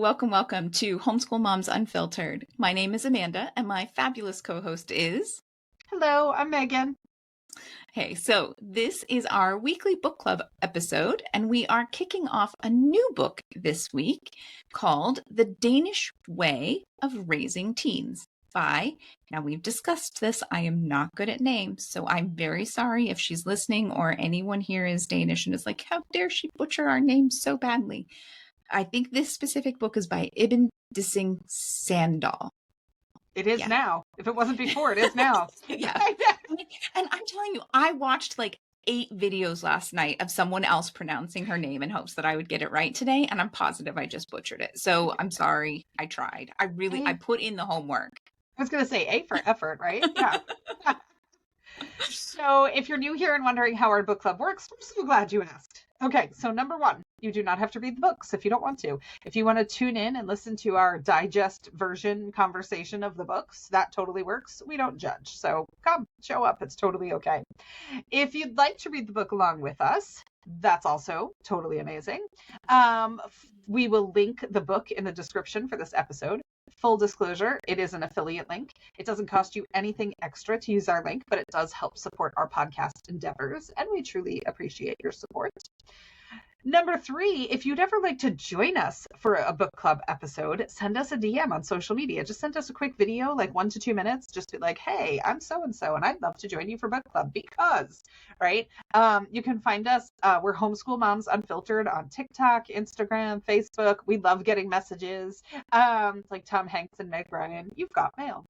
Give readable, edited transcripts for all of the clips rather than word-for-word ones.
welcome to Homeschool Moms Unfiltered. My name is Amanda, and my fabulous co-host is... Hello, I'm Meagan. Hey, so this is our weekly book club episode, and we are kicking off a new book this week called The Danish Way of Raising Teens now we've discussed this, I am not good at names, so I'm very sorry if she's listening or anyone here is Danish and is like, how dare she butcher our names so badly. I think this specific book is by Iben Dissing Sandahl. It is now. If it wasn't before, it is now. Yeah. And I'm telling you, I watched like 8 videos last night of someone else pronouncing her name in hopes that I would get it right today. And I'm positive I just butchered it. So I'm sorry. I tried. I put in the homework. I was going to say A for effort, right? Yeah. So if you're new here and wondering how our book club works, I'm so glad you asked. Okay, so number 1, you do not have to read the books if you don't want to. If you want to tune in and listen to our digest version conversation of the books, that totally works. We don't judge. So come, show up. It's totally okay. If you'd like to read the book along with us, that's also totally amazing. We will link the book in the description for this episode. Full disclosure, it is an affiliate link. It doesn't cost you anything extra to use our link, but it does help support our podcast endeavors, and we truly appreciate your support. Number 3, if you'd ever like to join us for a book club episode, send us a DM on social media. Just send us a quick video, like 1 to 2 minutes. Just be like, hey, I'm so-and-so, and I'd love to join you for book club because, right? You can find us. We're Homeschool Moms Unfiltered on TikTok, Instagram, Facebook. We love getting messages. Like Tom Hanks and Meg Ryan, you've got mail.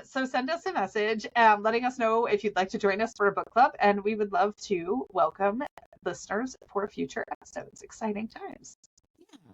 So send us a message letting us know if you'd like to join us for a book club, and we would love to welcome listeners for future episodes. Exciting times. Yeah.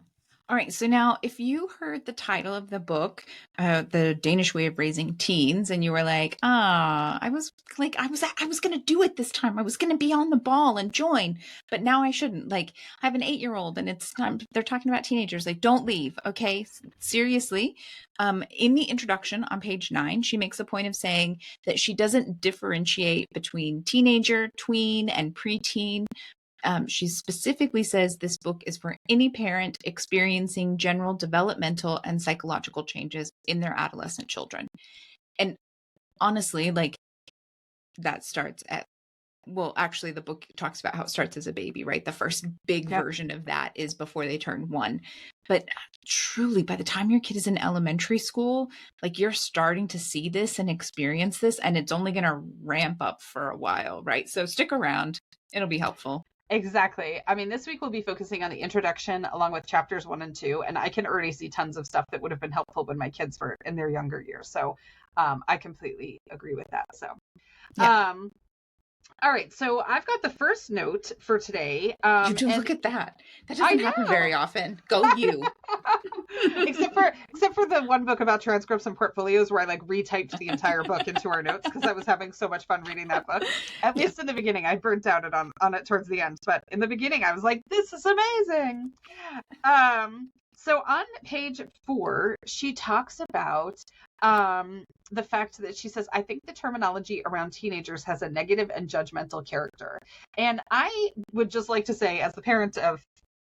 All right. So now if you heard the title of the book, The Danish Way of Raising Teens, and you were like, I was going to do it this time. I was going to be on the ball and join, but now I shouldn't. Like, I have an 8-year-old and it's time. They're talking about teenagers. Like, don't leave. Okay. Seriously. In the introduction on page 9, she makes a point of saying that she doesn't differentiate between teenager, tween, and preteen. She specifically says this book is for any parent experiencing general developmental and psychological changes in their adolescent children. And honestly, like, that starts at, well, actually the book talks about how it starts as a baby, right? The first big version of that is before they turn 1. But truly, by the time your kid is in elementary school, like, you're starting to see this and experience this, and it's only going to ramp up for a while, right? So stick around. It'll be helpful. Exactly. I mean, this week we'll be focusing on the introduction along with chapters 1 and 2, and I can already see tons of stuff that would have been helpful when my kids were in their younger years. So I completely agree with that. So, all right. So I've got the first note for today. You do look at that. That doesn't happen very often. Go you. except for the one book about transcripts and portfolios where I like retyped the entire book into our notes because I was having so much fun reading that book. At least in the beginning, I burnt out on it towards the end. But in the beginning, I was like, this is amazing. So on page 4, she talks about the fact that she says, I think the terminology around teenagers has a negative and judgmental character. And I would just like to say, as the parent of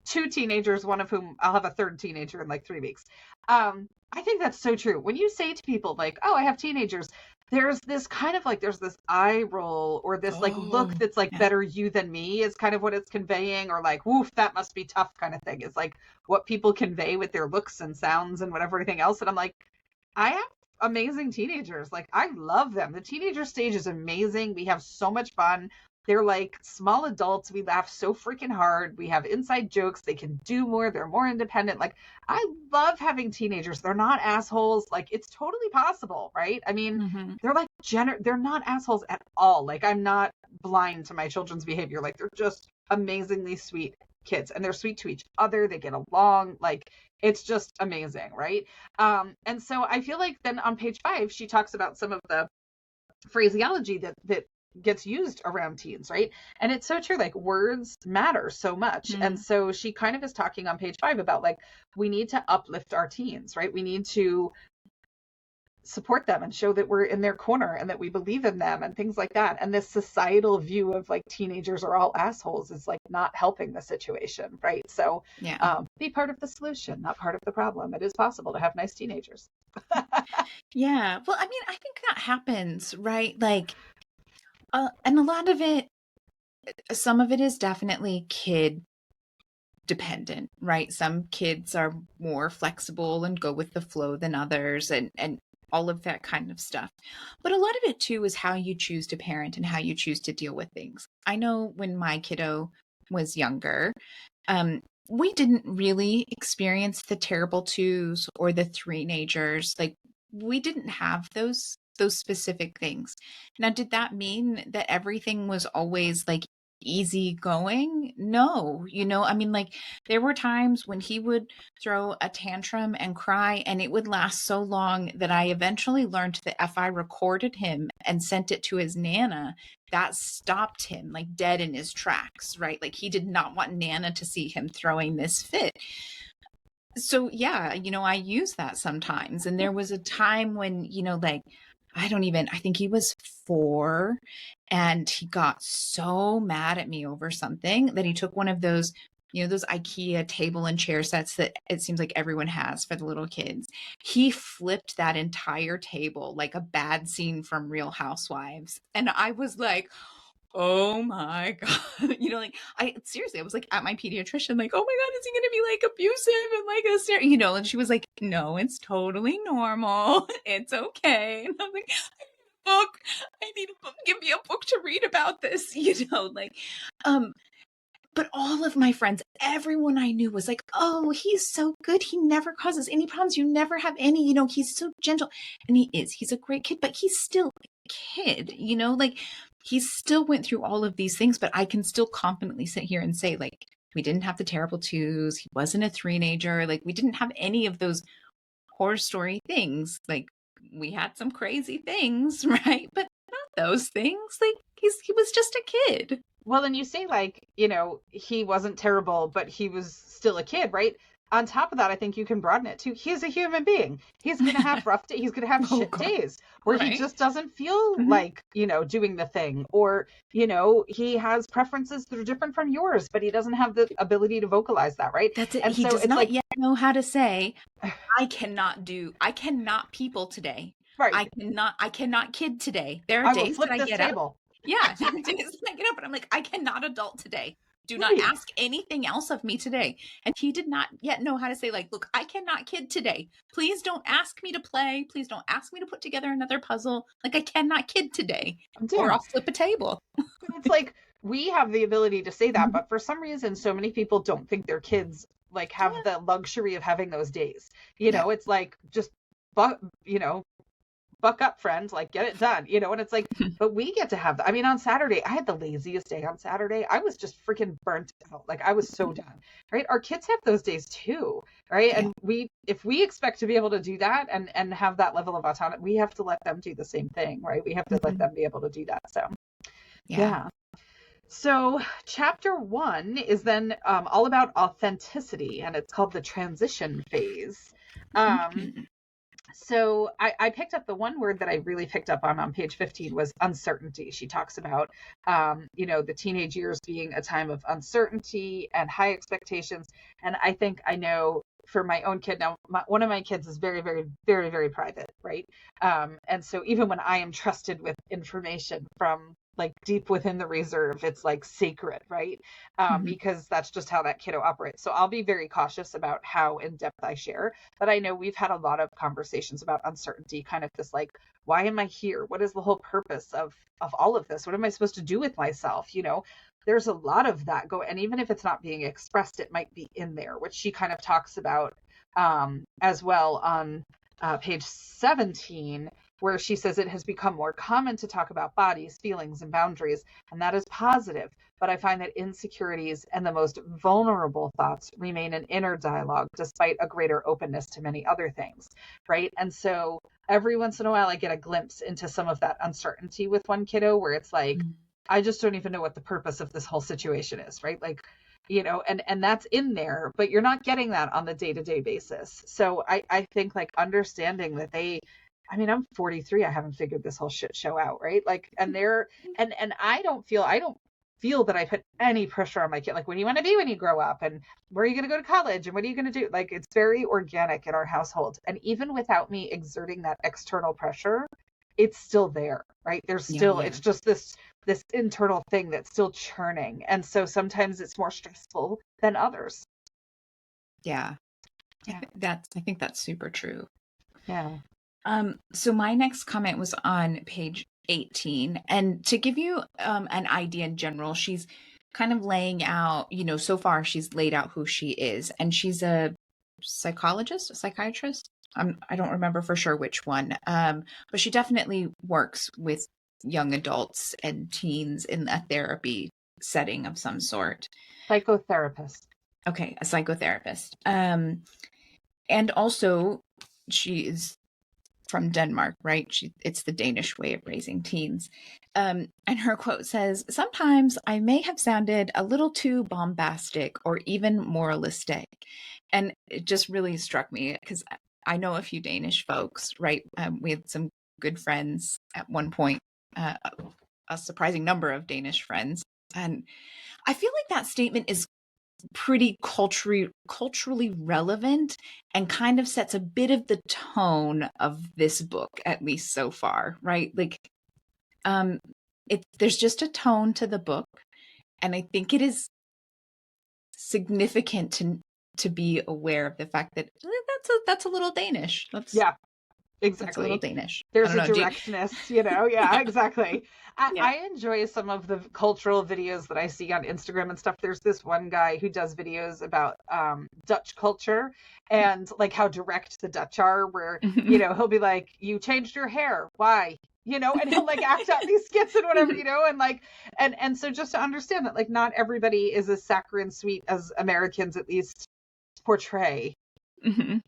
2 teenagers, one of whom I'll have a 3rd teenager in like 3 weeks. I think that's so true. When you say to people like, oh, I have teenagers, there's this kind of like, there's this eye roll or this like look that's like better you than me is kind of what it's conveying, or like, woof, that must be tough kind of thing. It's like what people convey with their looks and sounds and whatever everything else. And I'm like, I have amazing teenagers. Like, I love them. The teenager stage is amazing. We have so much fun. They're like small adults. We laugh so freaking hard. We have inside jokes. They can do more. They're more independent. Like, I love having teenagers. They're not assholes. Like, it's totally possible, right? I mean, they're like, they're not assholes at all. Like, I'm not blind to my children's behavior. Like, they're just amazingly sweet kids, and they're sweet to each other. They get along. Like, it's just amazing, right? And so I feel like then on page 5, she talks about some of the phraseology that gets used around teens, right? And it's so true, like, words matter so much. And so she kind of is talking on page 5 about like, we need to uplift our teens, right? We need to support them and show that we're in their corner and that we believe in them and things like that. And this societal view of like teenagers are all assholes is like not helping the situation, right? So Yeah. be part of the solution, not part of the problem. It is possible to have nice teenagers. Yeah. Well, I mean, I think that happens, right? Like, and a lot of it, some of it is definitely kid dependent, right? Some kids are more flexible and go with the flow than others, and all of that kind of stuff. But a lot of it too is how you choose to parent and how you choose to deal with things. I know when my kiddo was younger, um, we didn't really experience the terrible twos or the three-nagers. Like, we didn't have those specific things. Now, did that mean that everything was always like easy going? No. I mean, like, there were times when he would throw a tantrum and cry, and it would last so long that I eventually learned that if I recorded him and sent it to his nana, that stopped him like dead in his tracks, right? Like, he did not want Nana to see him throwing this fit. So yeah, I use that sometimes. And there was a time when, like, I think he was 4, and he got so mad at me over something that he took one of those, those IKEA table and chair sets that it seems like everyone has for the little kids. He flipped that entire table like a bad scene from Real Housewives. And I was like, oh my God. Like, I was like at my pediatrician, like, oh my God, is he going to be like abusive and like and she was like, no, it's totally normal. It's okay. And I'm like, book. I need a book. Give me a book to read about this, like, but all of my friends, everyone I knew was like, oh, he's so good. He never causes any problems. You never have any, he's so gentle. And he's a great kid, but he's still a kid, like, he still went through all of these things, but I can still confidently sit here and say, like, we didn't have the terrible twos. He wasn't a three-nager. Like, we didn't have any of those horror story things. Like, we had some crazy things, right? But not those things. Like, he was just a kid. Well, and you say like, he wasn't terrible, but he was still a kid, right? On top of that, I think you can broaden it to he's a human being. He's going to have rough days. He's going to have shit days where he just doesn't feel like, doing the thing, or, he has preferences that are different from yours, but he doesn't have the ability to vocalize that, right? That's it. And He so does it's not like, yet know how to say, I cannot people today. right. I cannot kid today. There are I will days that flip I this get up. table. Yeah, there are days that I get up and I'm like, I cannot adult today. Do not Right. ask anything else of me today. And he did not yet know how to say, like, look, I cannot kid today. Please don't ask me to play. Please don't ask me to put together another puzzle. Like, I cannot kid today, or I'll flip a table. It's like we have the ability to say that, but for some reason, so many people don't think their kids like have the luxury of having those days. It's like just, buck up, friend, like get it done, and it's like, but we get to have that. I mean, on Saturday, I had the laziest day on Saturday. I was just freaking burnt out. Like, I was so done, right? Our kids have those days too, right? And if we expect to be able to do that and have that level of autonomy, we have to let them do the same thing, right? We have to let them be able to do that. So, yeah. So chapter 1 is then all about authenticity, and it's called the transition phase. So I picked up the one word that I really picked up on page 15 was uncertainty. She talks about, the teenage years being a time of uncertainty and high expectations. And I think I know for my own kid now, one of my kids is very, very, very, very private, right? And so even when I am trusted with information from like deep within the reserve, it's like sacred, right? Because that's just how that kiddo operates. So I'll be very cautious about how in depth I share. But I know we've had a lot of conversations about uncertainty, kind of this like, why am I here? What is the whole purpose of all of this? What am I supposed to do with myself? There's a lot of that go, and even if it's not being expressed, it might be in there, which she kind of talks about as well on page 17, where she says it has become more common to talk about bodies, feelings, and boundaries, and that is positive. But I find that insecurities and the most vulnerable thoughts remain an inner dialogue, despite a greater openness to many other things, right? And so every once in a while, I get a glimpse into some of that uncertainty with one kiddo, where it's like, I just don't even know what the purpose of this whole situation is, right? Like, and that's in there, but you're not getting that on the day-to-day basis. So I think like understanding that I mean, I'm 43. I haven't figured this whole shit show out, right? Like, and I don't feel that I put any pressure on my kid. Like, what do you want to be when you grow up? And where are you going to go to college? And what are you going to do? Like, it's very organic in our household. And even without me exerting that external pressure, it's still there, right? There's still, Yeah. it's just this internal thing that's still churning. And so sometimes it's more stressful than others. Yeah. Yeah. I think that's super true. Yeah. So my next comment was on page 18. And to give you an idea in general, she's kind of laying out, so far she's laid out who she is. And she's a psychologist, a psychiatrist. I don't remember for sure which one. But she definitely works with young adults and teens in a therapy setting of some sort. Psychotherapist. Okay, a psychotherapist. And also she is from Denmark, right? It's the Danish way of raising teens. And her quote says, "Sometimes I may have sounded a little too bombastic or even moralistic." And it just really struck me because I know a few Danish folks, right? We had some good friends at one point, a surprising number of Danish friends. And I feel like that statement is pretty culturally relevant and kind of sets a bit of the tone of this book, at least so far, right? Like there's just a tone to the book, and I think it is significant to be aware of the fact that that's a little Danish. Yeah. That's a little Exactly. Danish. I There's don't a know. directness, Yeah, exactly. Yeah. I enjoy some of the cultural videos that I see on Instagram and stuff. There's this one guy who does videos about Dutch culture and like how direct the Dutch are, where, he'll be like, "You changed your hair. Why?" And he'll like act out these skits and whatever, and like, and so just to understand that like not everybody is as saccharine sweet as Americans at least portray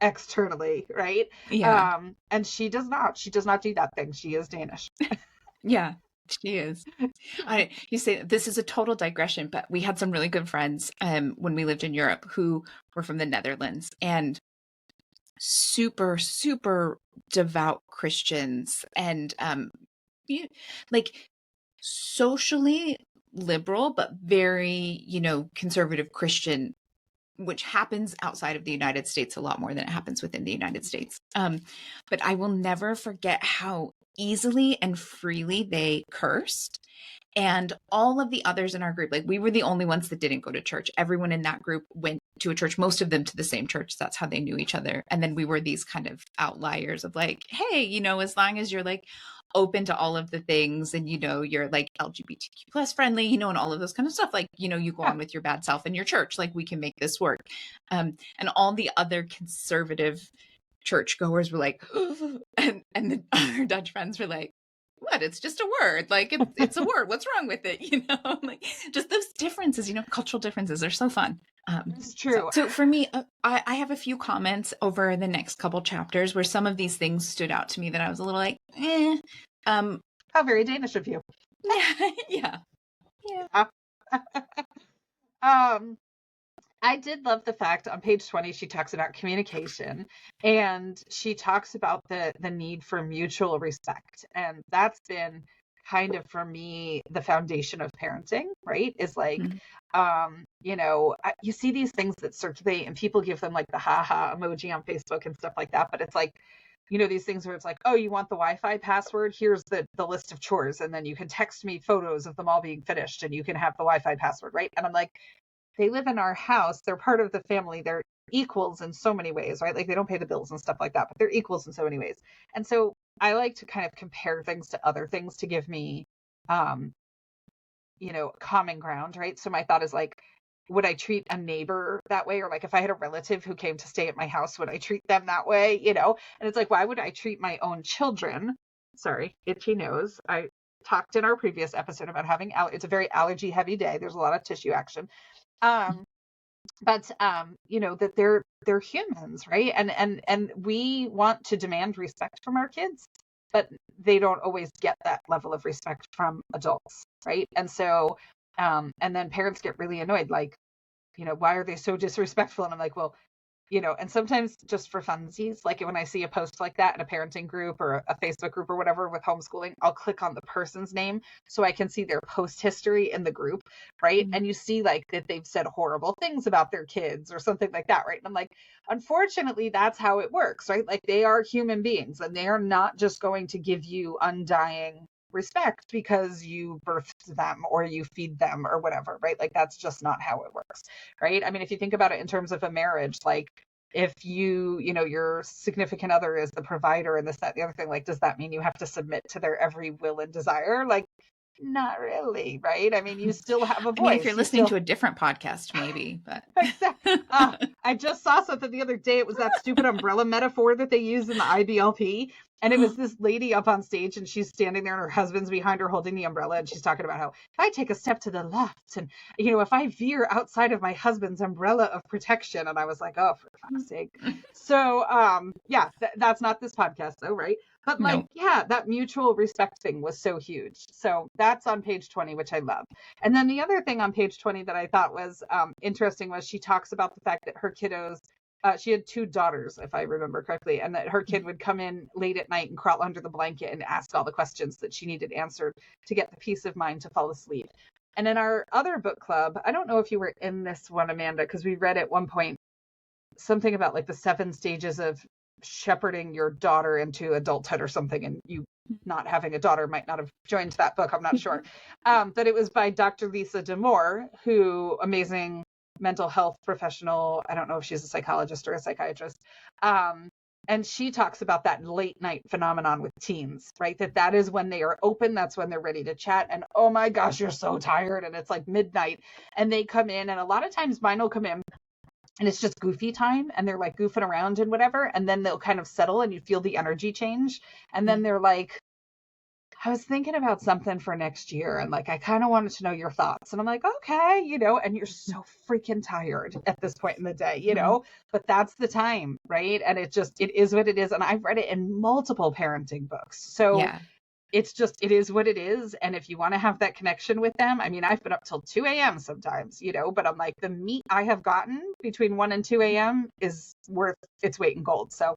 externally, right? Yeah. And she does not do that thing. She is Danish. Yeah, she is. You say this is a total digression, but we had some really good friends when we lived in Europe who were from the Netherlands, and super, super devout Christians, and like socially liberal, but very, conservative Christian, which happens outside of the United States a lot more than it happens within the United States. But I will never forget how easily and freely they cursed. And all of the others in our group, like we were the only ones that didn't go to church. Everyone in that group went to a church, most of them to the same church. That's how they knew each other. And then we were these kind of outliers of like, hey, as long as you're like open to all of the things and, you're like LGBTQ plus friendly, and all of those kind of stuff. Like, you go on with your bad self in your church, like we can make this work. And all the other conservative churchgoers were like, and our Dutch friends were like, what? It's just a word. Like it's a word. What's wrong with it? Like just those differences, cultural differences are so fun. It's true. So for me, I have a few comments over the next couple chapters where some of these things stood out to me that I was a little like, How very Danish of you. Yeah. I did love the fact on page 20 she talks about communication, and she talks about the need for mutual respect, and that's been kind of for me the foundation of parenting, right? Is like you see these things that circulate and people give them like the haha emoji on Facebook and stuff like that, but it's like these things where it's like, oh, you want the Wi-Fi password? Here's the list of chores, and then you can text me photos of them all being finished and you can have the Wi-Fi password, right? And I'm like, they live in our house. They're part of the family. They're equals in so many ways, right? Like they don't pay the bills and stuff like that, but they're equals in so many ways. And so I like to kind of compare things to other things to give me, common ground, right? So my thought is like, would I treat a neighbor that way? Or like if I had a relative who came to stay at my house, would I treat them that way? And it's like, why would I treat my own children? Sorry, itchy nose. I talked in our previous episode about having, it's a very allergy heavy day. There's a lot of tissue action. But that they're humans, right? And we want to demand respect from our kids, but they don't always get that level of respect from adults, right? And so and then parents get really annoyed, like, why are they so disrespectful? And I'm like, well, and sometimes just for funsies, like when I see a post like that in a parenting group or a Facebook group or whatever with homeschooling, I'll click on the person's name so I can see their post history in the group, right? Mm. And you see like that they've said horrible things about their kids or something like that, right? And I'm like, unfortunately, that's how it works, right? Like they are human beings and they are not just going to give you undying respect because you birthed them or you feed them or whatever, right? Like that's just not how it works, right? I mean, if you think about it in terms of a marriage, like if your significant other is the provider and this, that, the other thing, like, does that mean you have to submit to their every will and desire? Like, not really, right? I mean, you still have a I mean, if you're voice. listening to a different podcast, maybe, but Exactly. I just saw something the other day. It was that stupid umbrella metaphor that they use in the IBLP. And it was this lady up on stage and she's standing there and her husband's behind her holding the umbrella. And she's talking about how if I take a step to the left and, if I veer outside of my husband's umbrella of protection. And I was like, oh, for fuck's sake. So, yeah, that's not this podcast though, right? But like, no. yeah, that mutual respect thing was so huge. So that's on page 20, which I love. And then the other thing on page 20 that I thought was interesting was she talks about the fact that her kiddos, she had 2 daughters, if I remember correctly, and that her kid would come in late at night and crawl under the blanket and ask all the questions that she needed answered to get the peace of mind to fall asleep. And in our other book club, I don't know if you were in this one, Amanda, because we read at one point something about like the 7 stages of shepherding your daughter into adulthood or something, and you not having a daughter might not have joined that book, I'm not sure. But it was by Dr. Lisa D'Amour, who amazing mental health professional. I don't know if she's a psychologist or a psychiatrist. And she talks about that late night phenomenon with teens, right? That is when they are open. That's when they're ready to chat. And oh my gosh, you're so tired. And it's like midnight and they come in. And a lot of times mine will come in and it's just goofy time and they're like goofing around and whatever. And then they'll kind of settle and you feel the energy change. And then they're like, I was thinking about something for next year and like I kind of wanted to know your thoughts. And I'm like, okay, and you're so freaking tired at this point in the day, but that's the time, right? And it is what it is. And I've read it in multiple parenting books. So Yeah. it's just, it is what it is. And if you want to have that connection with them, I mean, I've been up till 2 a.m. sometimes, but I'm like, the meat I have gotten between 1 and 2 a.m. is worth its weight in gold. So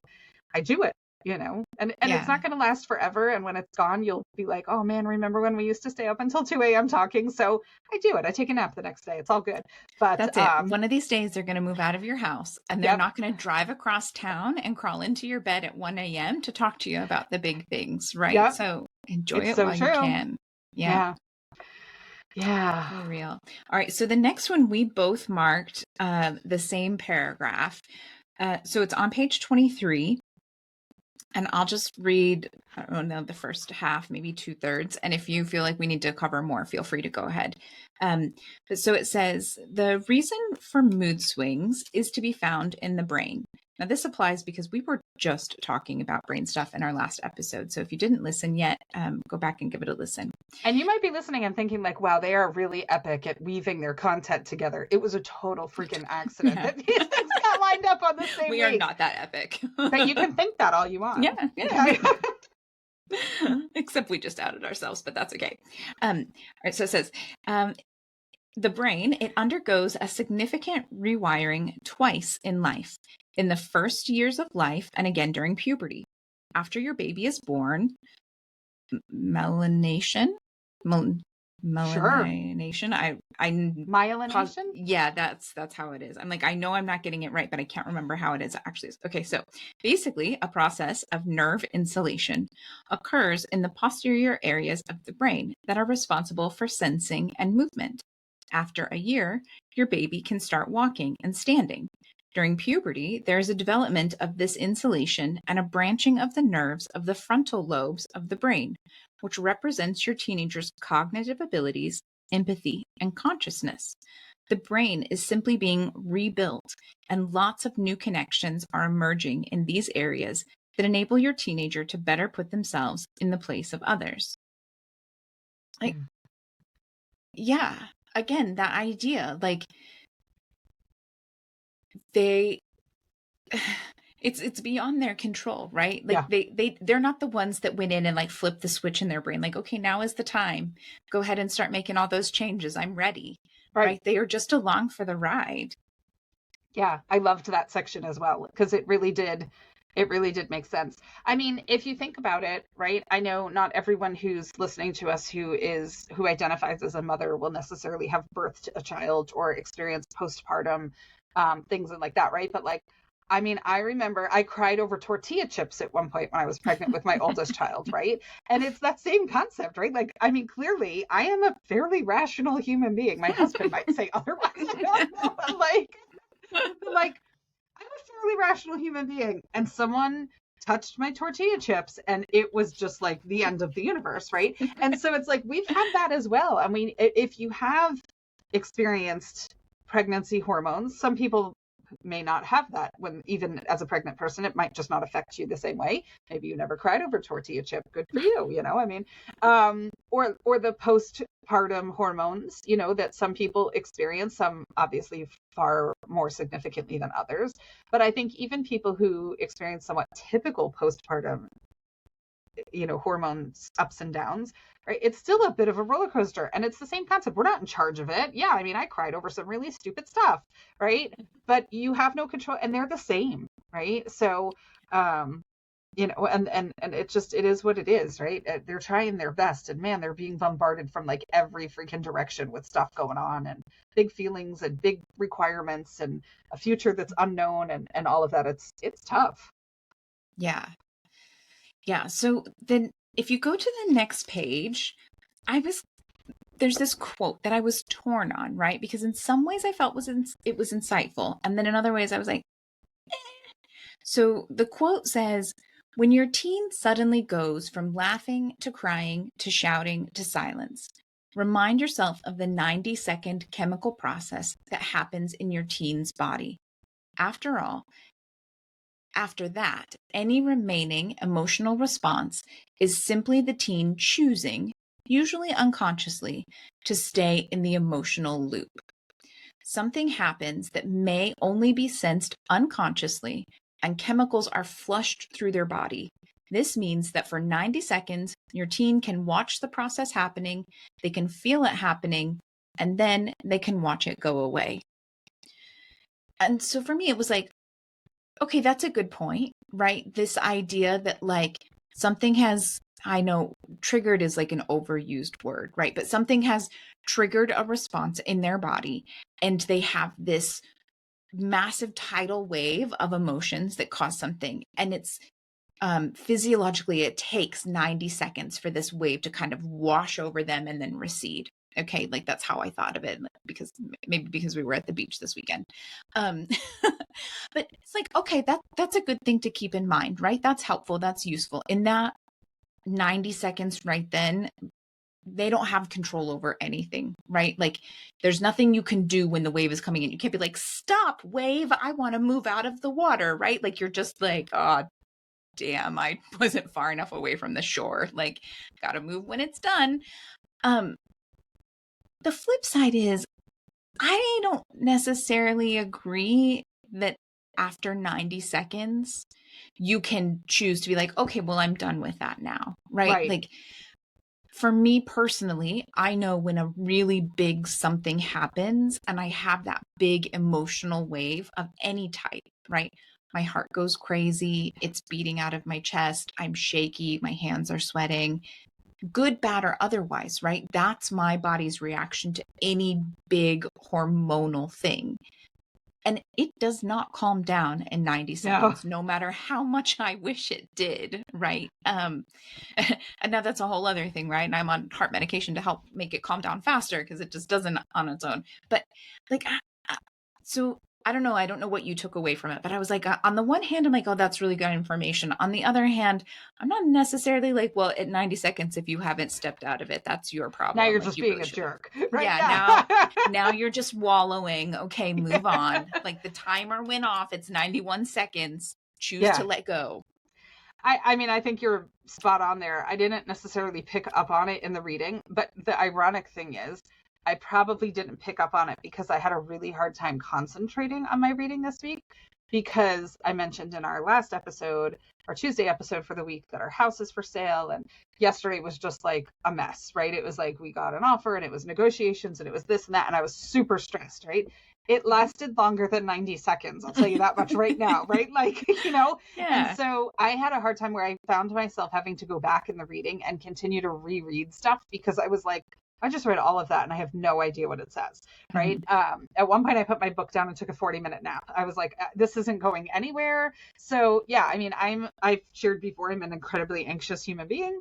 I do it. And it's not going to last forever. And when it's gone, you'll be like, oh man, remember when we used to stay up until 2 a.m. talking? So I do it. I take a nap the next day. It's all good. But that's it. One of these days they're going to move out of your house and they're Yep. not going to drive across town and crawl into your bed at 1 a.m. to talk to you about the big things, right? Yep. So enjoy It's it so while true. you can. Yeah. For real. All right. So the next one, we both marked the same paragraph. So it's on page 23. And I'll just read, I don't know, the first half, maybe 2/3. And if you feel like we need to cover more, feel free to go ahead. But so it says, the reason for mood swings is to be found in the brain. Now, this applies because we were just talking about brain stuff in our last episode. So if you didn't listen yet, go back and give it a listen. And you might be listening and thinking like, wow, they are really epic at weaving their content together. It was a total freaking accident that these things got lined up on the same We week. are not that epic. But you can think that all you want. Yeah. Except we just outed ourselves, but that's okay. All right, so it says, the brain, it undergoes a significant rewiring twice in life. In the first years of life and again during puberty. After your baby is born, melanation? Melanation. Myelination? Yeah, that's how it is. I'm like, I know I'm not getting it right, but I can't remember how it is actually. Okay, so basically a process of nerve insulation occurs in the posterior areas of the brain that are responsible for sensing and movement. After a year, your baby can start walking and standing. During puberty, there is a development of this insulation and a branching of the nerves of the frontal lobes of the brain, which represents your teenager's cognitive abilities, empathy, and consciousness. The brain is simply being rebuilt, and lots of new connections are emerging in these areas that enable your teenager to better put themselves in the place of others. Like, yeah, again, that idea, like, it's beyond their control, right? Like they're not the ones that went in and like flipped the switch in their brain. Like, okay, now is the time. Go ahead and start making all those changes. I'm ready. Right? They are just along for the ride. Yeah, I loved that section as well because it really did make sense. I mean, if you think about it, right? I know not everyone who's listening to us who identifies as a mother will necessarily have birthed a child or experience postpartum things and like that, right? But like, I mean, I remember I cried over tortilla chips at one point when I was pregnant with my oldest child, right? And it's that same concept, right? Like, I mean, clearly I am a fairly rational human being. My husband might say otherwise. I don't know, but like I'm a fairly rational human being, and someone touched my tortilla chips, and it was just like the end of the universe, right? And so it's like we've had that as well. I mean, if you have experienced pregnancy hormones, some people may not have that when even as a pregnant person it might just not affect you the same way. Maybe you never cried over tortilla chip, good for you, I mean, or the postpartum hormones, that some people experience, some obviously far more significantly than others, but I think even people who experience somewhat typical postpartum hormones ups and downs, right? It's still a bit of a roller coaster, and it's the same concept. We're not in charge of it. Yeah, I mean, I cried over some really stupid stuff, right? But you have no control, and they're the same, right? So and it is what it is, right? They're trying their best, and man, they're being bombarded from like every freaking direction with stuff going on, and big feelings and big requirements and a future that's unknown, and all of that. It's tough. Yeah. Yeah. So then if you go to the next page, there's this quote that I was torn on, right? Because in some ways I felt it was insightful. And then in other ways I was like, eh. So the quote says, when your teen suddenly goes from laughing to crying to shouting to silence, remind yourself of the 90-second chemical process that happens in your teen's body. After all, after that, any remaining emotional response is simply the teen choosing, usually unconsciously, to stay in the emotional loop. Something happens that may only be sensed unconsciously, and chemicals are flushed through their body. This means that for 90 seconds, your teen can watch the process happening, they can feel it happening, and then they can watch it go away. And so for me, it was like, okay, that's a good point, right? This idea that like something has, I know triggered is like an overused word, right? But something has triggered a response in their body, and they have this massive tidal wave of emotions that cause something. And it's physiologically, it takes 90 seconds for this wave to kind of wash over them and then recede. Okay, like that's how I thought of it, because we were at the beach this weekend. But it's like, okay, that's a good thing to keep in mind, right? That's helpful, that's useful. In that 90 seconds right then, they don't have control over anything, right? Like there's nothing you can do when the wave is coming in. You can't be like, stop, wave, I want to move out of the water, right? Like you're just like, oh, damn, I wasn't far enough away from the shore. Like, gotta move when it's done. The flip side is, I don't necessarily agree that after 90 seconds, you can choose to be like, okay, well, I'm done with that now, right? Like, for me personally, I know when a really big something happens and I have that big emotional wave of any type, right? My heart goes crazy. It's beating out of my chest. I'm shaky. My hands are sweating. Good, bad, or otherwise, right? That's my body's reaction to any big hormonal thing. And it does not calm down in 90 seconds, no matter how much I wish it did, right? And now that's a whole other thing, right? And I'm on heart medication to help make it calm down faster because it just doesn't on its own. But like, so I don't know. I don't know what you took away from it, but I was like, on the one hand, I'm like, oh, that's really good information. On the other hand, I'm not necessarily like, well, at 90 seconds, if you haven't stepped out of it, that's your problem. Now you're like, just you being really a jerk. Right? Yeah. Now you're just wallowing. Okay, move on. Like the timer went off. It's 91 seconds. Choose to let go. I mean, I think you're spot on there. I didn't necessarily pick up on it in the reading, but the ironic thing is, I probably didn't pick up on it because I had a really hard time concentrating on my reading this week. because I mentioned in our last episode, our Tuesday episode for the week, that our house is for sale. And yesterday was just like a mess, right? It was like we got an offer and it was negotiations and it was this and that. And I was super stressed, right? It lasted longer than 90 seconds. I'll tell you that much right now, right? Like, and Yeah. so I had a hard time where I found myself having to go back in the reading and continue to reread stuff because I was like, I just read all of that and I have no idea what it says, right? At one point, I put my book down and took a 40-minute nap. I was like, this isn't going anywhere. So yeah, I mean, I've shared before, I'm an incredibly anxious human being.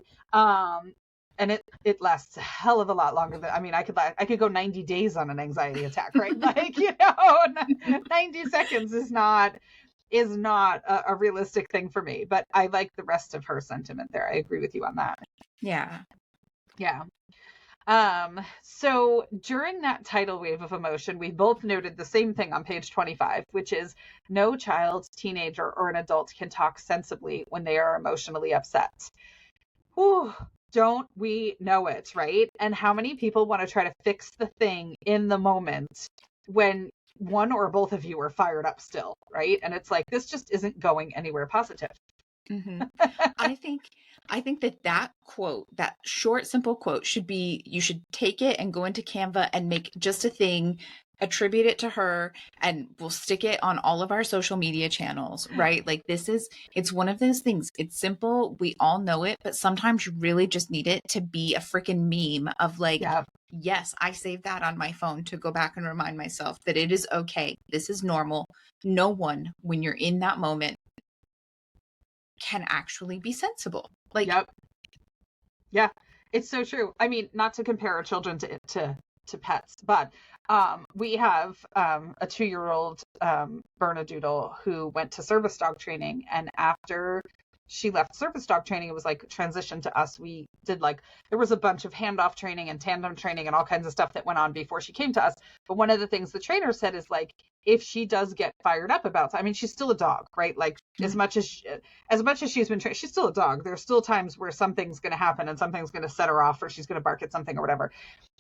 And it lasts a hell of a lot longer than, I mean, I could go 90 days on an anxiety attack, right? Like, 90 seconds is not a realistic thing for me, but I like the rest of her sentiment there. I agree with you on that. Yeah. Yeah. So during that tidal wave of emotion, we both noted the same thing on page 25, which is no child, teenager, or an adult can talk sensibly when they are emotionally upset. Whew, don't we know it, right? And how many people want to try to fix the thing in the moment when one or both of you are fired up still, right? And it's like, this just isn't going anywhere positive. Mm-hmm. I think that quote, that short, simple quote you should take it and go into Canva and make just a thing, attribute it to her, and we'll stick it on all of our social media channels, right? Like it's one of those things. It's simple. We all know it, but sometimes you really just need it to be a freaking meme of like, Yeah. yes, I saved that on my phone to go back and remind myself that it is okay. This is normal. No one, when you're in that moment, can actually be sensible. Like, yep. Yeah, it's so true. I mean, not to compare our children to pets, but we have a 2-year-old Bernedoodle who went to service dog training, and after she left service dog training, it was like transition to us. We did there was a bunch of handoff training and tandem training and all kinds of stuff that went on before she came to us. But one of the things the trainer said is like, if she does get fired up about, I mean, she's still a dog, right? Like as much as she's been trained, she's still a dog. There's still times where something's going to happen and something's going to set her off, or she's going to bark at something or whatever.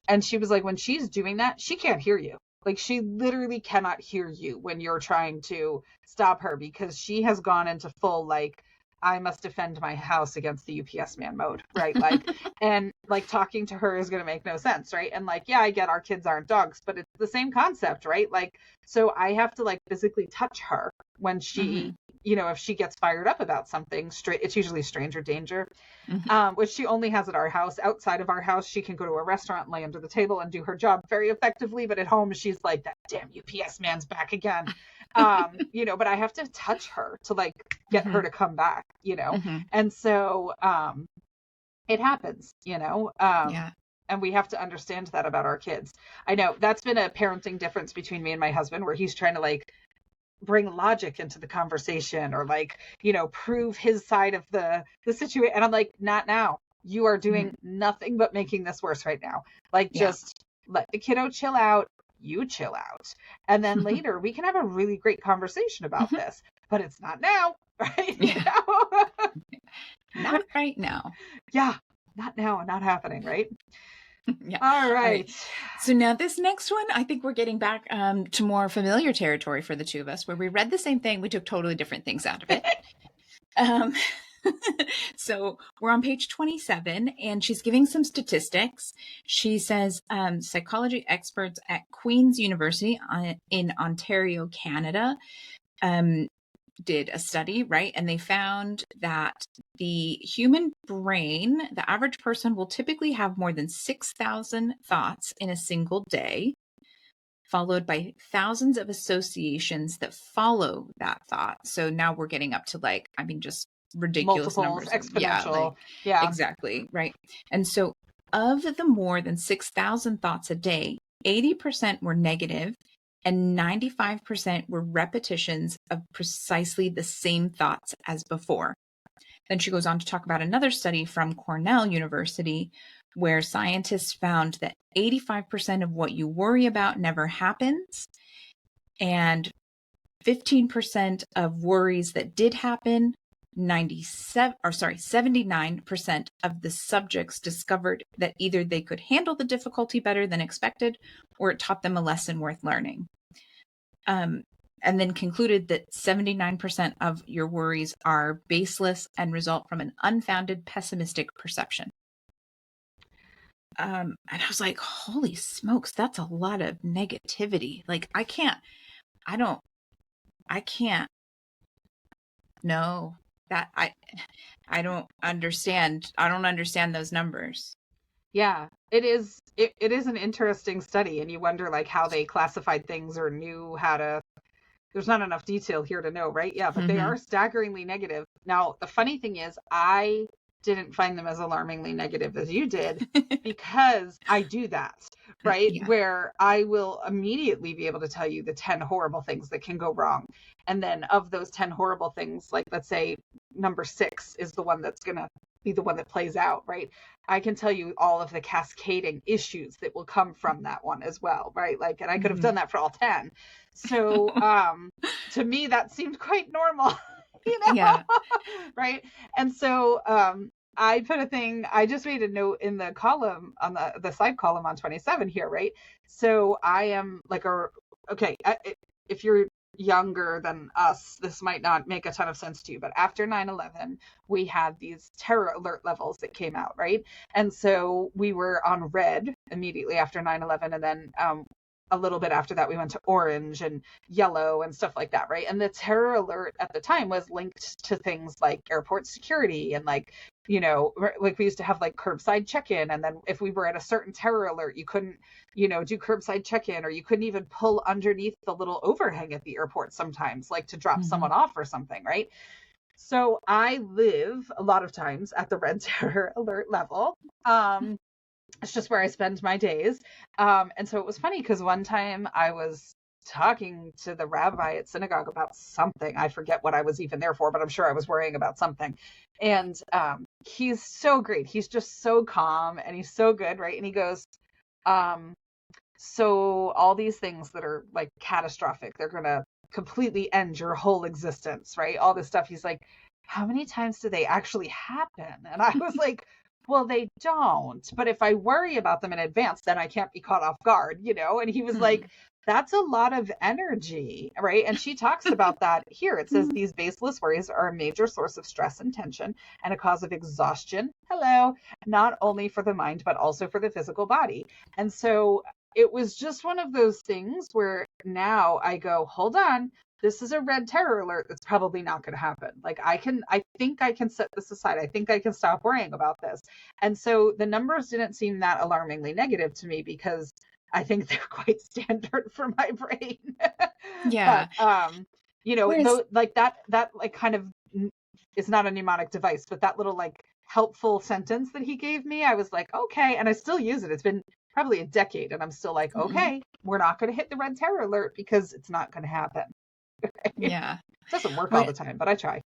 And she was like, when she's doing that, she can't hear you. Like she literally cannot hear you when you're trying to stop her, because she has gone into full, like, I must defend my house against the UPS man mode, right? Like, and like talking to her is going to make no sense, right? And like, yeah, I get our kids aren't dogs, but it's the same concept, right? Like, so I have to like physically touch her when she, if she gets fired up about something, it's usually stranger danger, which she only has at our house. Outside of our house, she can go to a restaurant and lay under the table and do her job very effectively. But at home, she's like, that damn UPS man's back again. But I have to touch her to like get her to come back, and so it happens, yeah. And we have to understand that about our kids. I know that's been a parenting difference between me and my husband, where he's trying to like bring logic into the conversation, or like, prove his side of the situation. And I'm like, not now. You are doing nothing but making this worse right now. Like, just let the kiddo chill out. You chill out. And then later we can have a really great conversation about this, but it's not now, right? Yeah. Not right now. Yeah. Not now. Not happening. Right. Yeah. All right. So now this next one, I think we're getting back to more familiar territory for the two of us, where we read the same thing. We took totally different things out of it. So we're on page 27, and she's giving some statistics. She says psychology experts at Queen's University in Ontario, Canada, did a study, right? And they found that the human brain, the average person, will typically have more than 6,000 thoughts in a single day, followed by thousands of associations that follow that thought. So now we're getting up to like, I mean, just ridiculous multiples, numbers. exponential. Exactly. Right. And so of the more than 6,000 thoughts a day, 80% were negative, and 95% were repetitions of precisely the same thoughts as before. Then she goes on to talk about another study from Cornell University, where scientists found that 85% of what you worry about never happens, and 15% of worries that did happen, 79% of the subjects discovered that either they could handle the difficulty better than expected, or it taught them a lesson worth learning. And and then concluded that 79% of your worries are baseless and result from an unfounded pessimistic perception. And I was like, holy smokes, that's a lot of negativity. Like, I can't know that I don't understand. I don't understand those numbers. Yeah, it is. It is an interesting study, and you wonder like how they classified things or knew how to. There's not enough detail here to know, right? Yeah, but they are staggeringly negative. Now, the funny thing is, I didn't find them as alarmingly negative as you did because I do that, right? Yeah. Where I will immediately be able to tell you the 10 horrible things that can go wrong. And then of those 10 horrible things, like let's say number 6 is the one that's going to be the one that plays out, right? I can tell you all of the cascading issues that will come from that one as well, right? Like, and I could have done that for all 10. So, to me, that seemed quite normal, you know? Yeah. Right. And so, I put a thing, I just made a note in the column on the side column on 27 here, right? So I am like if you're younger than us, this might not make a ton of sense to you, but after 9/11, we had these terror alert levels that came out, right? And so we were on red immediately after 9/11, and then a little bit after that we went to orange and yellow and stuff like that, right? And the terror alert at the time was linked to things like airport security and like, you know, like we used to have like curbside check-in, and then if we were at a certain terror alert, you couldn't, you know, do curbside check-in, or you couldn't even pull underneath the little overhang at the airport sometimes, like to drop someone off or something, right? So I live a lot of times at the red terror alert level. It's just where I spend my days. And so it was funny because one time I was talking to the rabbi at synagogue about something. I forget what I was even there for, but I'm sure I was worrying about something. And he's so great. He's just so calm and he's so good, right? And he goes, so all these things that are like catastrophic, they're going to completely end your whole existence, right? All this stuff. He's like, how many times do they actually happen? And I was like, well, they don't. But if I worry about them in advance, then I can't be caught off guard, you know? And he was like, that's a lot of energy, right? And she talks about that here. It says these baseless worries are a major source of stress and tension and a cause of exhaustion. Hello, not only for the mind, but also for the physical body. And so it was just one of those things where now I go, hold on, this is a red terror alert that's probably not going to happen. Like I think I can set this aside. I think I can stop worrying about this. And so the numbers didn't seem that alarmingly negative to me because I think they're quite standard for my brain. Yeah. But, you know, Whereas, like that like kind of is not a mnemonic device, but that little like helpful sentence that he gave me, I was like, okay. And I still use it. It's been probably a decade and I'm still like, okay, we're not going to hit the red terror alert because it's not going to happen. yeah. It doesn't work all the time, but I try.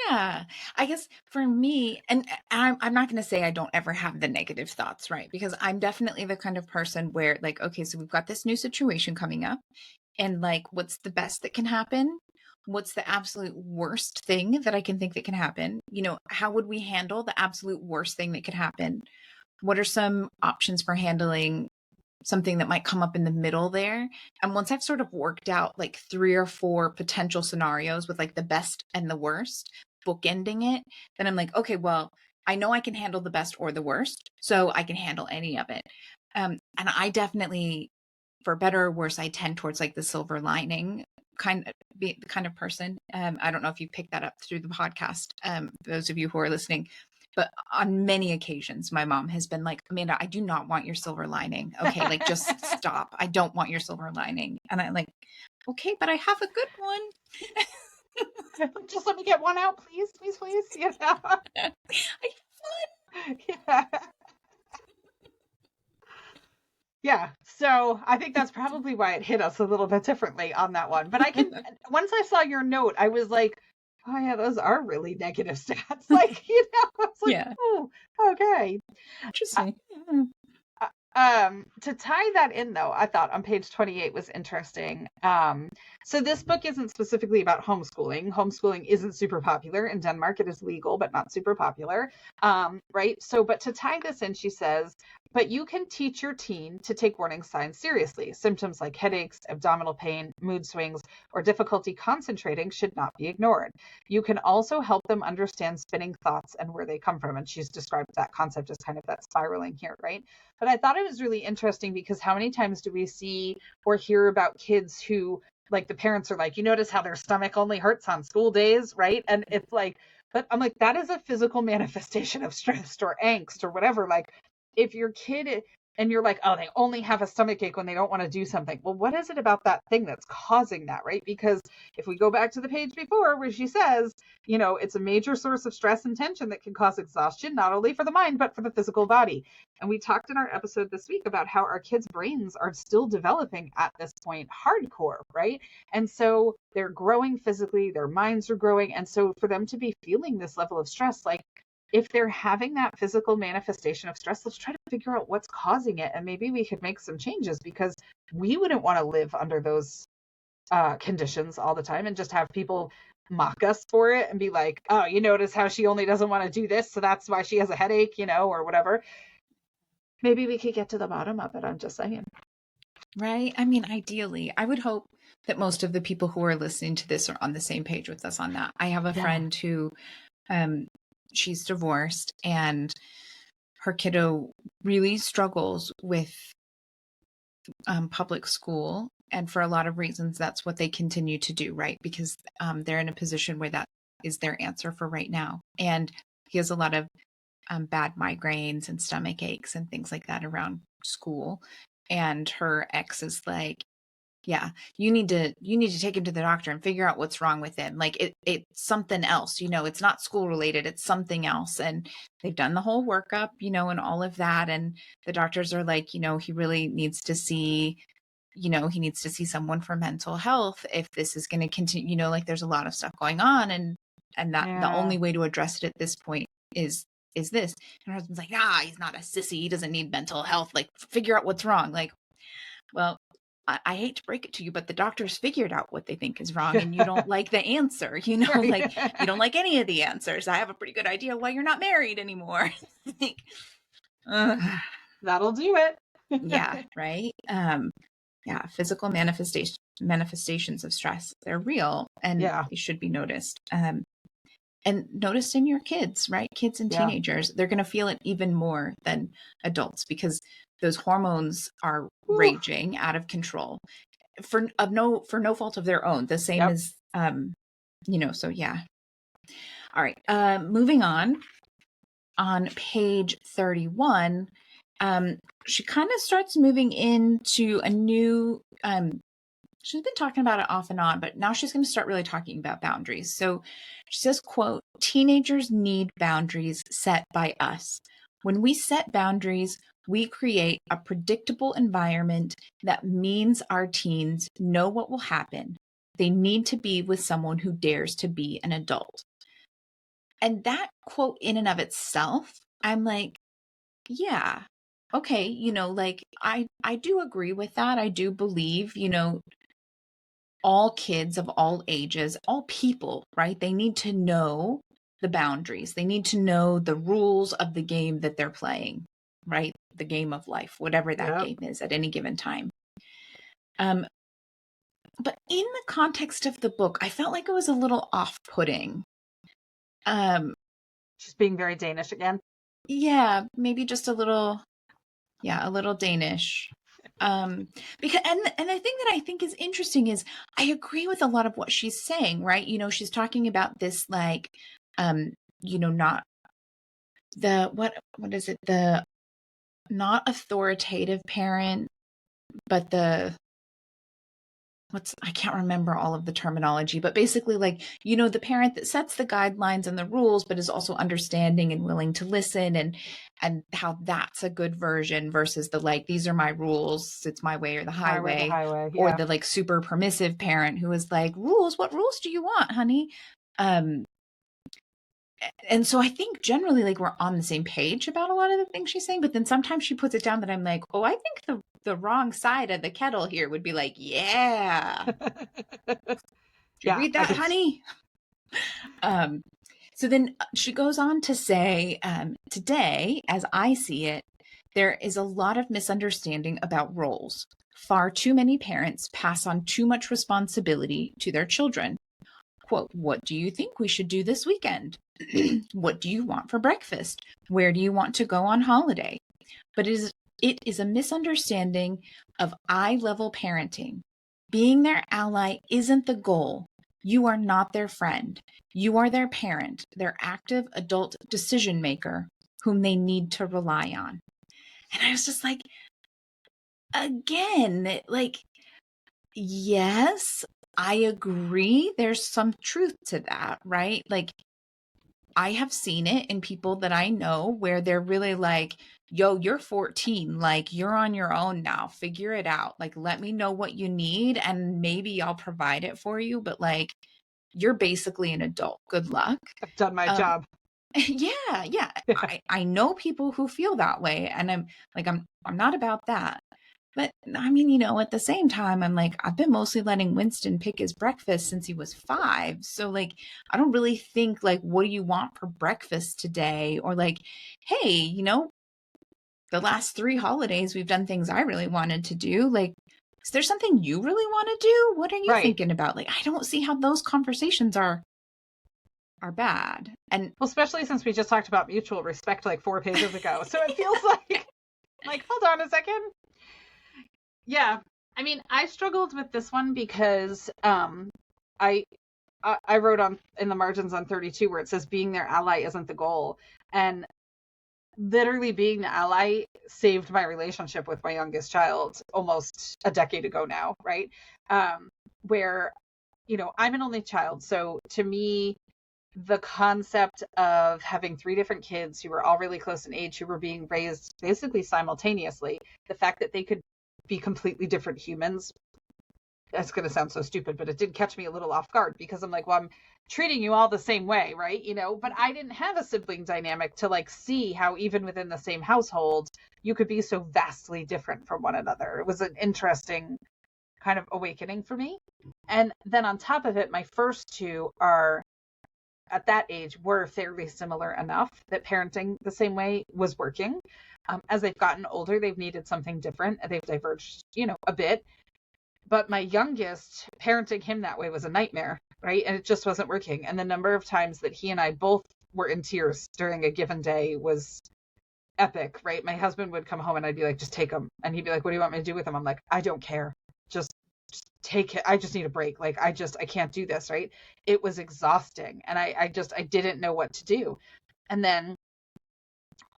Yeah, I guess for me, and I'm not going to say I don't ever have the negative thoughts, right? Because I'm definitely the kind of person where, like, okay, so we've got this new situation coming up, and like, what's the best that can happen? What's the absolute worst thing that I can think that can happen? You know, how would we handle the absolute worst thing that could happen? What are some options for handling something that might come up in the middle there? And once I've sort of worked out like 3 or 4 potential scenarios with like the best and the worst, bookending it, then I'm like, okay, well, I know I can handle the best or the worst, so I can handle any of it. And I definitely, for better or worse, I tend towards like the silver lining be the kind of person. I don't know if you picked that up through the podcast, those of you who are listening. But on many occasions, my mom has been like, Amanda, I do not want your silver lining. Okay, like just stop. I don't want your silver lining. And I'm like, okay, but I have a good one. Just let me get one out, please, please, please. You know? I have fun. Yeah. Yeah. So I think that's probably why it hit us a little bit differently on that one. But once I saw your note, I was like, oh yeah, those are really negative stats. Like, you know, I was like, Yeah. oh, okay. Interesting. To tie that in though, I thought on page 28 was interesting. So this book isn't specifically about homeschooling. Homeschooling isn't super popular in Denmark. It is legal, but not super popular. Right. So, but to tie this in, she says, But you can teach your teen to take warning signs seriously. Symptoms like headaches, abdominal pain, mood swings, or difficulty concentrating should not be ignored. You can also help them understand spinning thoughts and where they come from. And she's described that concept as kind of that spiraling here, right? But I thought it was really interesting because how many times do we see or hear about kids who, like, the parents are like, you notice how their stomach only hurts on school days, right? And it's like, but I'm like, that is a physical manifestation of stress or angst or whatever. Like, if your kid and you're like, oh, they only have a stomach ache when they don't want to do something. Well, what is it about that thing that's causing that, right? Because if we go back to the page before where she says, you know, it's a major source of stress and tension that can cause exhaustion, not only for the mind, but for the physical body. And we talked in our episode this week about how our kids' brains are still developing at this point, hardcore, right? And so they're growing physically, their minds are growing. And so for them to be feeling this level of stress, like, if they're having that physical manifestation of stress, let's try to figure out what's causing it. And maybe we could make some changes, because we wouldn't want to live under those conditions all the time and just have people mock us for it and be like, oh, you notice how she only doesn't want to do this, so that's why she has a headache, you know, or whatever. Maybe we could get to the bottom of it. I'm just saying. Right? I mean, ideally, I would hope that most of the people who are listening to this are on the same page with us on that. I have a friend who, she's divorced, and her kiddo really struggles with public school. And for a lot of reasons, that's what they continue to do, right? Because they're in a position where that is their answer for right now. And he has a lot of bad migraines and stomach aches and things like that around school. And her ex is like, yeah, you need to take him to the doctor and figure out what's wrong with him. Like it's something else, you know, it's not school related, it's something else. And they've done the whole workup, you know, and all of that. And the doctors are like, you know, he really needs to see, you know, he needs to see someone for mental health if this is going to continue, you know, like there's a lot of stuff going on, and that the only way to address it at this point is this. And her husband's like, he's not a sissy, he doesn't need mental health, like figure out what's wrong. Like, well, I hate to break it to you, but the doctors figured out what they think is wrong, and you don't like the answer, you know, like you don't like any of the answers. I have a pretty good idea why you're not married anymore. Like, that'll do it. Yeah, right. Yeah, physical manifestations of stress, they're real, and they should be noticed. And noticed in your kids, right? Kids and teenagers, they're going to feel it even more than adults, because those hormones are raging out of control for no fault of their own. The same as, you know, so yeah. All right. Moving on page 31, she kind of starts moving into a new, she's been talking about it off and on, but now she's going to start really talking about boundaries. So she says, quote, "Teenagers need boundaries set by us. When we set boundaries, we create a predictable environment that means our teens know what will happen. They need to be with someone who dares to be an adult." And that quote in and of itself, I'm like, yeah, okay, you know, like I do agree with that. I do believe, you know, all kids of all ages, all people, right? They need to know the boundaries. They need to know the rules of the game that they're playing, right? The game of life, whatever that game is at any given time. But in the context of the book, I felt like it was a little off-putting. She's being very Danish again. Yeah, maybe just a little Danish. Because and the thing that I think is interesting is I agree with a lot of what she's saying, right? You know, she's talking about this, like, you know, not the, what is it? The not authoritative parent, but the, I can't remember all of the terminology, but basically, like, you know, the parent that sets the guidelines and the rules, but is also understanding and willing to listen, and how that's a good version versus the, like, these are my rules, it's my way or the highway, or the, like, super permissive parent who is like, rules, what rules do you want, honey? And so I think generally, like, we're on the same page about a lot of the things she's saying, but then sometimes she puts it down that I'm like, oh, I think the wrong side of the kettle here would be like, yeah. Did you read that, honey? So then she goes on to say, today, as I see it, There is a lot of misunderstanding about roles. Far too many parents pass on too much responsibility to their children. Quote, what do you think we should do this weekend? What do you want for breakfast? Where do you want to go on holiday? But it is a misunderstanding of eye-level parenting. Being their ally isn't the goal. You are not their friend. You are their parent, their active adult decision maker whom they need to rely on. And I was just like, again, like, yes, I agree. There's some truth to that, right? Like, I have seen it in people that I know where they're really like, yo, you're 14. Like, you're on your own now. Figure it out. Like, let me know what you need and maybe I'll provide it for you. But like, you're basically an adult. Good luck. I've done my Um, job. yeah. I know people who feel that way. And I'm not about that. But I mean, you know, at the same time, I'm like, I've been mostly letting Winston pick his breakfast since he was 5. So like, I don't really think like, what do you want for breakfast today? Or like, hey, you know, the last 3 holidays, we've done things I really wanted to do. Like, is there something you really want to do? What are you Right. thinking about? Like, I don't see how those conversations are bad. And Well, especially since we just talked about mutual respect like 4 pages ago. So it feels like, hold on a second. Yeah. I mean, I struggled with this one because I wrote on in the margins on 32 where it says being their ally isn't the goal. And literally being the ally saved my relationship with my youngest child almost a decade ago now, right? Where, you know, I'm an only child. So to me, the concept of having 3 different kids who were all really close in age, who were being raised basically simultaneously, the fact that they could be completely different humans, that's going to sound so stupid, but it did catch me a little off guard because I'm like, well, I'm treating you all the same way, right? You know, but I didn't have a sibling dynamic to like see how even within the same household, you could be so vastly different from one another. It was an interesting kind of awakening for me. And then on top of it, my first 2 are at that age were fairly similar enough that parenting the same way was working. As they've gotten older, they've needed something different. They've diverged, you know, a bit. But my youngest, parenting him that way was a nightmare, right? And it just wasn't working. And the number of times that he and I both were in tears during a given day was epic, right? My husband would come home and I'd be like, just take him. And he'd be like, what do you want me to do with him? I'm like, I don't care. Just take it. I just need a break. Like, I can't do this, right? It was exhausting. And I didn't know what to do. And then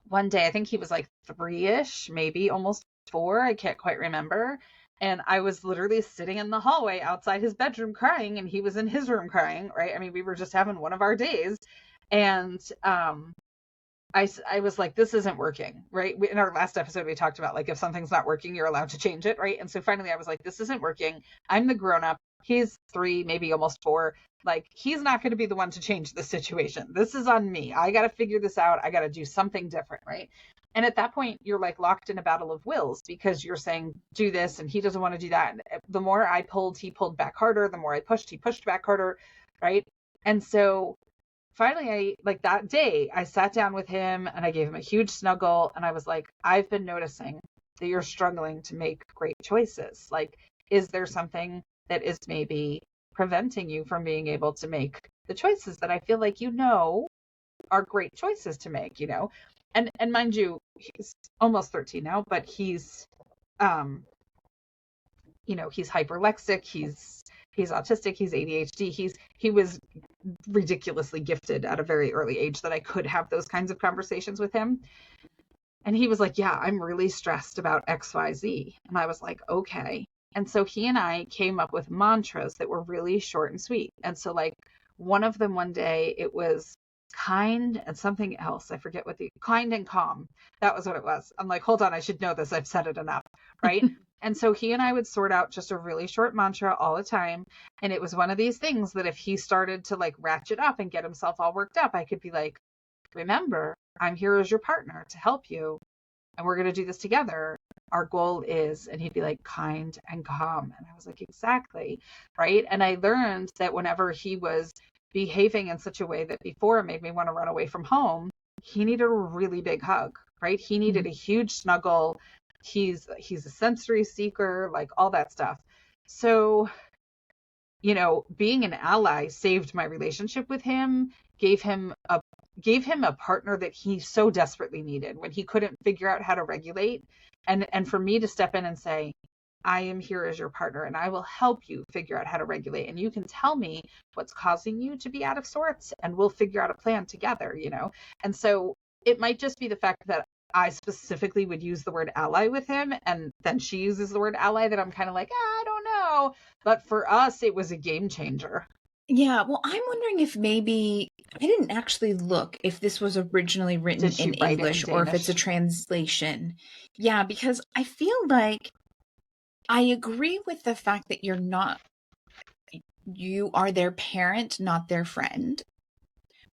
one day, I think he was like 3-ish, maybe almost 4. I can't quite remember. And I was literally sitting in the hallway outside his bedroom crying, and he was in his room crying, right? I mean, we were just having one of our days. And I was like, this isn't working, right? In our last episode, we talked about like, if something's not working, you're allowed to change it, right? And so finally I was like, this isn't working. I'm the grown up. He's 3, maybe almost 4. Like, he's not going to be the one to change the situation. This is on me. I got to figure this out. I got to do something different, right? And at that point, you're like locked in a battle of wills because you're saying, do this, and he doesn't want to do that. And the more I pulled, he pulled back harder. The more I pushed, he pushed back harder, right? And so finally, like that day, I sat down with him and I gave him a huge snuggle. And I was like, I've been noticing that you're struggling to make great choices. Like, is there something that is maybe preventing you from being able to make the choices that I feel like you know are great choices to make, you know? And mind you, he's almost 13 now, but he's you know, he's hyperlexic, he's autistic, he's ADHD, he was ridiculously gifted at a very early age that I could have those kinds of conversations with him. And he was like, yeah, I'm really stressed about XYZ. And I was like, okay. And so he and I came up with mantras that were really short and sweet. And so like one of them one day, it was kind and something else. I forget what kind and calm. That was what it was. I'm like, hold on, I should know this. I've said it enough. Right. And so he and I would sort out just a really short mantra all the time. And it was one of these things that if he started to like ratchet up and get himself all worked up, I could be like, remember, I'm here as your partner to help you. And we're going to do this together. Our goal is, and he'd be like, kind and calm. And I was like, exactly. Right. And I learned that whenever he was behaving in such a way that before made me want to run away from home, he needed a really big hug. right? He needed a huge snuggle. He's a sensory seeker, like all that stuff. So, being an ally saved my relationship with him, gave him a partner that he so desperately needed when he couldn't figure out how to regulate. And for me to step in and say, I am here as your partner and I will help you figure out how to regulate. And you can tell me what's causing you to be out of sorts and we'll figure out a plan together, And so it might just be the fact that I specifically would use the word ally with him, and then she uses the word ally that I'm kind of like, I don't know. But for us, it was a game changer. Yeah, well, I'm wondering if maybe I didn't actually look if this was originally written Did she in write it in English or if it's a Danish? translation. Yeah, because I feel like I agree with the fact that you are their parent, not their friend,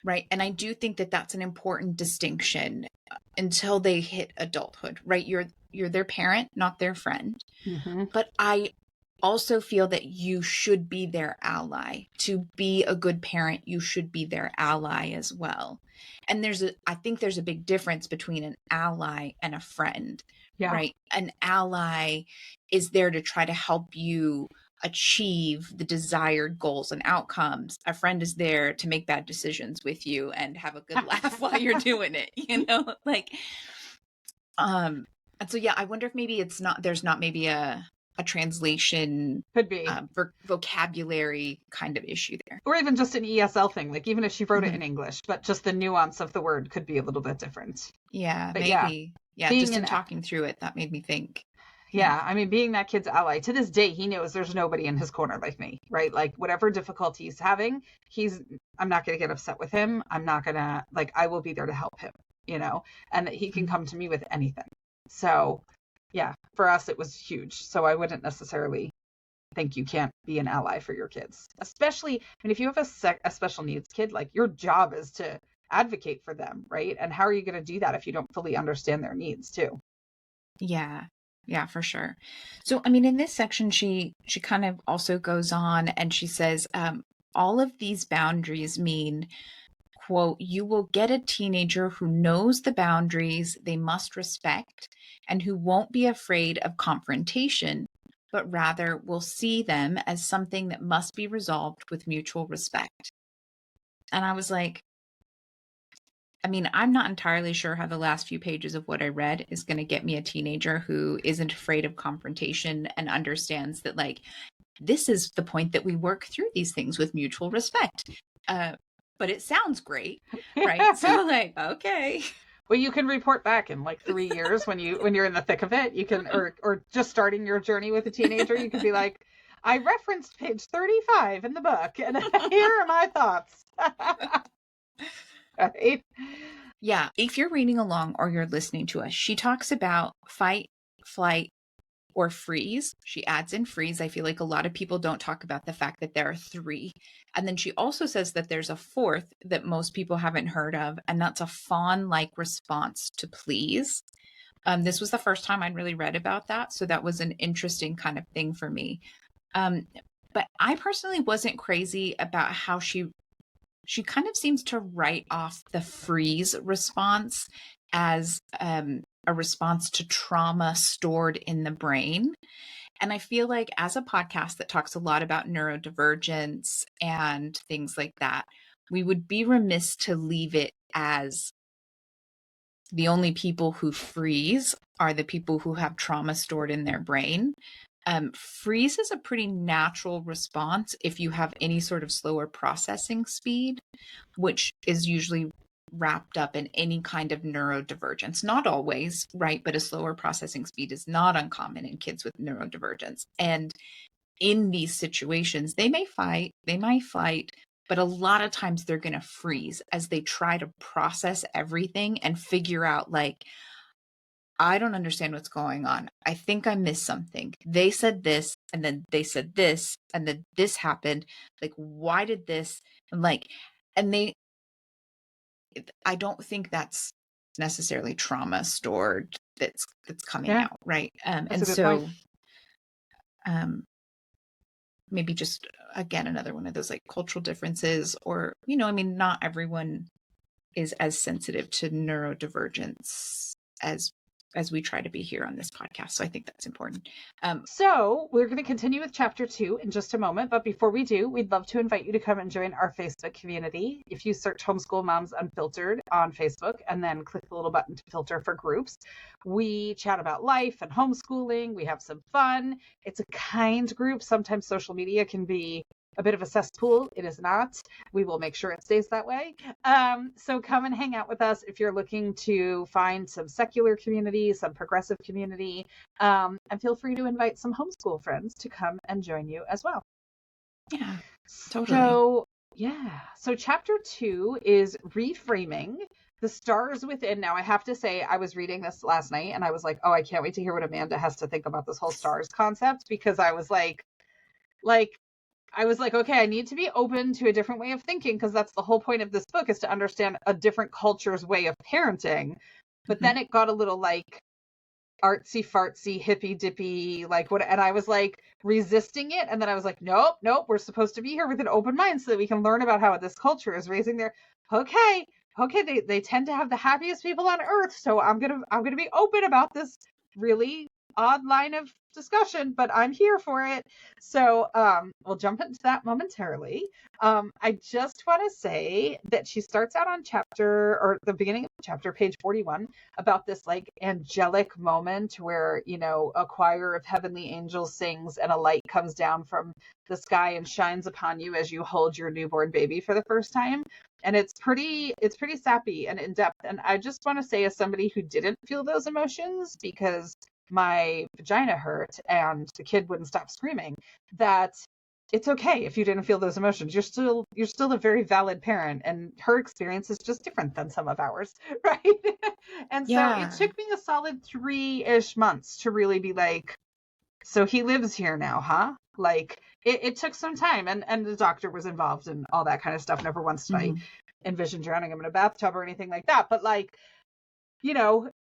right? And I do think that that's an important distinction until they hit adulthood, right? You're their parent, not their friend. Mm-hmm. But I also feel that you should be their ally. To be a good parent, you should be their ally as well. And I think there's a big difference between an ally and a friend, Yeah. right? An ally is there to try to help you achieve the desired goals and outcomes. A friend is there to make bad decisions with you and have a good laugh while you're doing it, like and so yeah, I wonder if maybe there's not maybe a translation Could be. vocabulary kind of issue there. Or even just an ESL thing, like even if she wrote it Mhm. in English, but just the nuance of the word could be a little bit different. Yeah, But yeah, maybe. Yeah, being just an in talking through it, that made me think. Yeah. yeah, I mean, being that kid's ally, to this day, he knows there's nobody in his corner like me, right? Like, whatever difficulty he's having, I'm not going to get upset with him. I'm not going to, like, I will be there to help him, and that he can Mhm. come to me with anything. So, yeah, for us, it was huge. So I wouldn't necessarily think you can't be an ally for your kids, especially, I mean, if you have a special needs kid, like, your job is to advocate for them, right? And how are you going to do that if you don't fully understand their needs, too? Yeah. Yeah, for sure. So, I mean, in this section, she kind of also goes on and she says, all of these boundaries mean, quote, you will get a teenager who knows the boundaries they must respect and who won't be afraid of confrontation, but rather will see them as something that must be resolved with mutual respect. And I was like, I mean, I'm not entirely sure how the last few pages of what I read is going to get me a teenager who isn't afraid of confrontation and understands that, like, this is the point that we work through these things with mutual respect. But it sounds great, right? So, like, okay. Well, you can report back in like 3 years when you're in the thick of it. You can, or just starting your journey with a teenager. You could be like, I referenced page 35 in the book, and here are my thoughts. Right? Yeah. If you're reading along or you're listening to us, she talks about fight, flight, or freeze. She adds in freeze. I feel like a lot of people don't talk about the fact that there are three. And then she also says that there's a fourth that most people haven't heard of, and that's a fawn like response to please. This was the first time I'd really read about that. So that was an interesting kind of thing for me. Um, but I personally wasn't crazy about how she kind of seems to write off the freeze response as a response to trauma stored in the brain. And I feel like as a podcast that talks a lot about neurodivergence and things like that, we would be remiss to leave it as the only people who freeze are the people who have trauma stored in their brain. Freeze is a pretty natural response if you have any sort of slower processing speed, which is usually wrapped up in any kind of neurodivergence. Not always, right? But a slower processing speed is not uncommon in kids with neurodivergence. And in these situations, they might fight, but a lot of times they're going to freeze as they try to process everything and figure out, like, I don't understand what's going on. I think I missed something. They said this, and then they said this, and then this happened. Like, why did this? And like, and I don't think that's necessarily trauma stored that's coming Yeah, out, right? that's And a good point. so, um, maybe just again another one of those like cultural differences, or I mean, not everyone is as sensitive to neurodivergence as we try to be here on this podcast. So I think that's important. So we're going to continue with chapter 2 in just a moment. But before we do, we'd love to invite you to come and join our Facebook community. If you search Homeschool Moms Unfiltered on Facebook and then click the little button to filter for groups, we chat about life and homeschooling. We have some fun. It's a kind group. Sometimes social media can be a bit of a cesspool. It is not. We will make sure it stays that way. So come and hang out with us if you're looking to find some secular community, some progressive community, and feel free to invite some homeschool friends to come and join you as well. Yeah, totally. So chapter 2 is reframing the stars within. Now, I have to say, I was reading this last night and I was like, oh, I can't wait to hear what Amanda has to think about this whole stars concept, because I was like, okay, I need to be open to a different way of thinking, because that's the whole point of this book, is to understand a different culture's way of parenting. But then it got a little like artsy fartsy, hippy dippy, like what, and I was like resisting it. And then I was like, nope, we're supposed to be here with an open mind so that we can learn about how this culture is raising their, okay, they tend to have the happiest people on earth. So I'm gonna be open about this really odd line of discussion, but I'm here for it. So we'll jump into that momentarily. I just want to say that she starts out on the beginning of chapter, page 41, about this like angelic moment where, you know, a choir of heavenly angels sings and a light comes down from the sky and shines upon you as you hold your newborn baby for the first time. And it's pretty sappy and in depth. And I just want to say, as somebody who didn't feel those emotions because my vagina hurt and the kid wouldn't stop screaming, that it's okay if you didn't feel those emotions. You're still a very valid parent, and her experience is just different than some of ours, right? And so it took me a solid 3-ish months to really be like, so he lives here now, huh? Like it took some time, and the doctor was involved and all that kind of stuff. Never once did I envision drowning him in a bathtub or anything like that. But like, you know,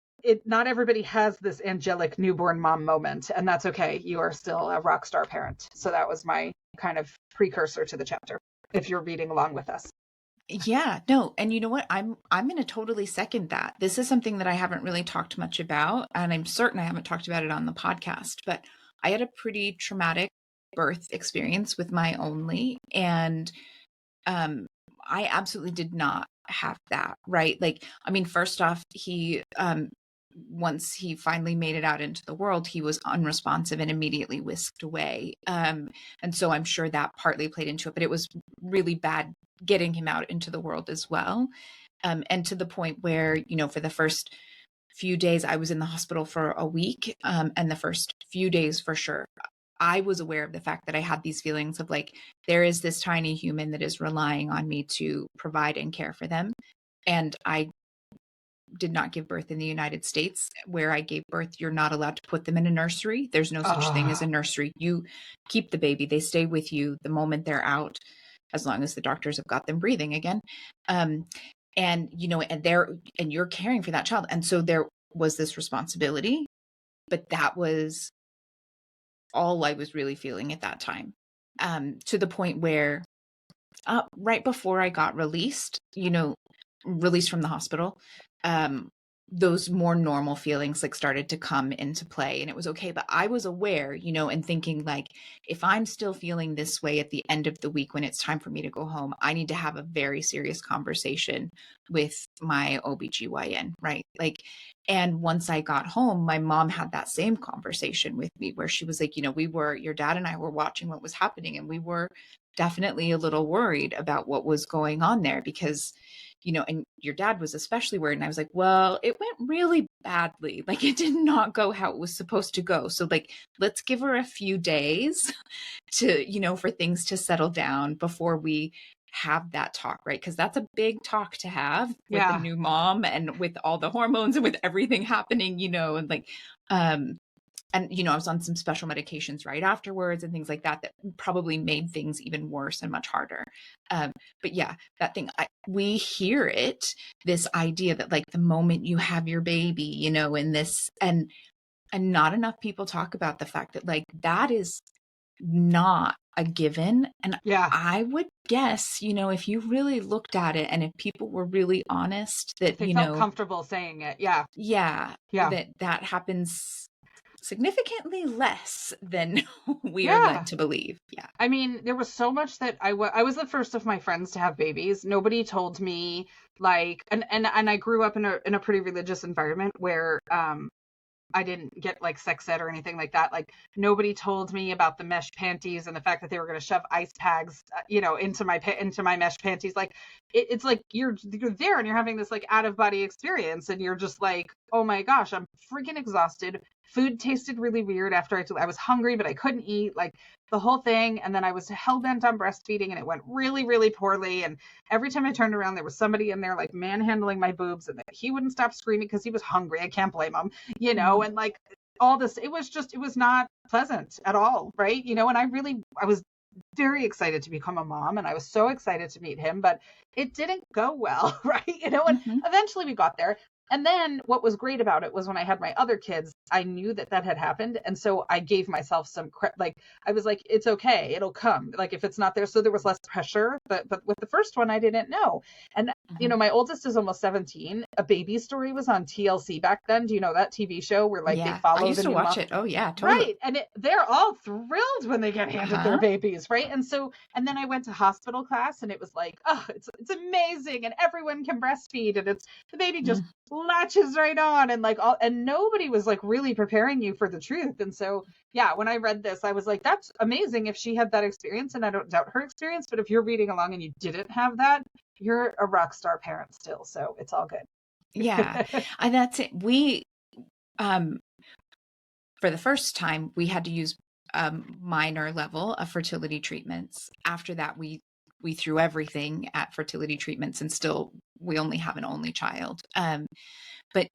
not everybody has this angelic newborn mom moment, and that's okay. You are still a rock star parent. So that was my kind of precursor to the chapter, if you're reading along with us. Yeah, no. And you know what? I'm going to totally second that. This is something that I haven't really talked much about, and I'm certain I haven't talked about it on the podcast, but I had a pretty traumatic birth experience with my only, and I absolutely did not have that, right? Like, I mean, first off, he once he finally made it out into the world, he was unresponsive and immediately whisked away. And so I'm sure that partly played into it, but it was really bad getting him out into the world as well. And to the point where, you know, for the first few days, I was in the hospital for a week. And the first few days for sure, I was aware of the fact that I had these feelings of like, there is this tiny human that is relying on me to provide and care for them. And I did not give birth in the United States. Where I gave birth, you're not allowed to put them in a nursery. There's no such thing as a nursery. You keep the baby. They stay with you the moment they're out, as long as the doctors have got them breathing again. And, you know, and you're caring for that child. And so there was this responsibility, but that was all I was really feeling at that time. To the point where right before I got released, you know, released from the hospital, those more normal feelings like started to come into play, and it was okay. But I was aware, you know, and thinking like, if I'm still feeling this way at the end of the week when it's time for me to go home, I need to have a very serious conversation with my OBGYN, right? Like, and once I got home, my mom had that same conversation with me where she was like, you know, your dad and I were watching what was happening, and we were definitely a little worried about what was going on there, because, you know, and your dad was especially worried. And I was like, well, it went really badly. Like, it did not go how it was supposed to go. So like, let's give her a few days to, you know, for things to settle down before we have that talk, right? Because that's a big talk to have with the new mom and with all the hormones and with everything happening, you know, and like, and, you know, I was on some special medications right afterwards and things like that, that probably made things even worse and much harder. But yeah, that thing, we hear it, this idea that like the moment you have your baby, you know, in this, and not enough people talk about the fact that like, that is not a given. And Yeah. I would guess, if you really looked at it and if people were really honest If that, they felt comfortable saying it. Yeah. yeah, Yeah. that happens significantly less than we are Yeah. led to believe. Yeah. I mean, there was so much that I was the first of my friends to have babies. Nobody told me, like, and I grew up in a pretty religious environment where I didn't get like sex ed or anything like that. Like, nobody told me about the mesh panties and the fact that they were going to shove ice packs, into my mesh panties. Like, it's like you're there and you're having this like out of body experience, and you're just like, oh my gosh, I'm freaking exhausted. Food tasted really weird after I was hungry, but I couldn't eat, like, the whole thing. And then I was hell bent on breastfeeding, and it went really, really poorly. And every time I turned around, there was somebody in there like manhandling my boobs, and he wouldn't stop screaming because he was hungry. I can't blame him, Mhm. and like all this, it was not pleasant at all, right? And I was very excited to become a mom, and I was so excited to meet him, but it didn't go well, right? And Mhm. eventually we got there. And then what was great about it was when I had my other kids, I knew that had happened. And so I gave myself some like, I was like, it's okay, it'll come. Like, if it's not there. So there was less pressure. But with the first one, I didn't know. And, Mhm. my oldest is almost 17. A Baby Story was on TLC back then. Do you know that TV show where like they Yeah. I follow used the to new watch mom? it. Oh yeah, totally. Right. And they're all thrilled when they get handed their Uh-huh. babies, right? And so, and then I went to hospital class, and it was like, oh, it's amazing, and everyone can breastfeed, and it's the baby just Mm. latches right on, and like all, and nobody was like really preparing you for the truth. And so, yeah, when I read this, I was like, that's amazing if she had that experience, and I don't doubt her experience, but if you're reading along and you didn't have that, you're a rock star parent still, so it's all Yeah. good. And that's it. We um for the first time we had to use a minor level of fertility treatments. After that we threw everything at fertility treatments, and still we only have an only child. But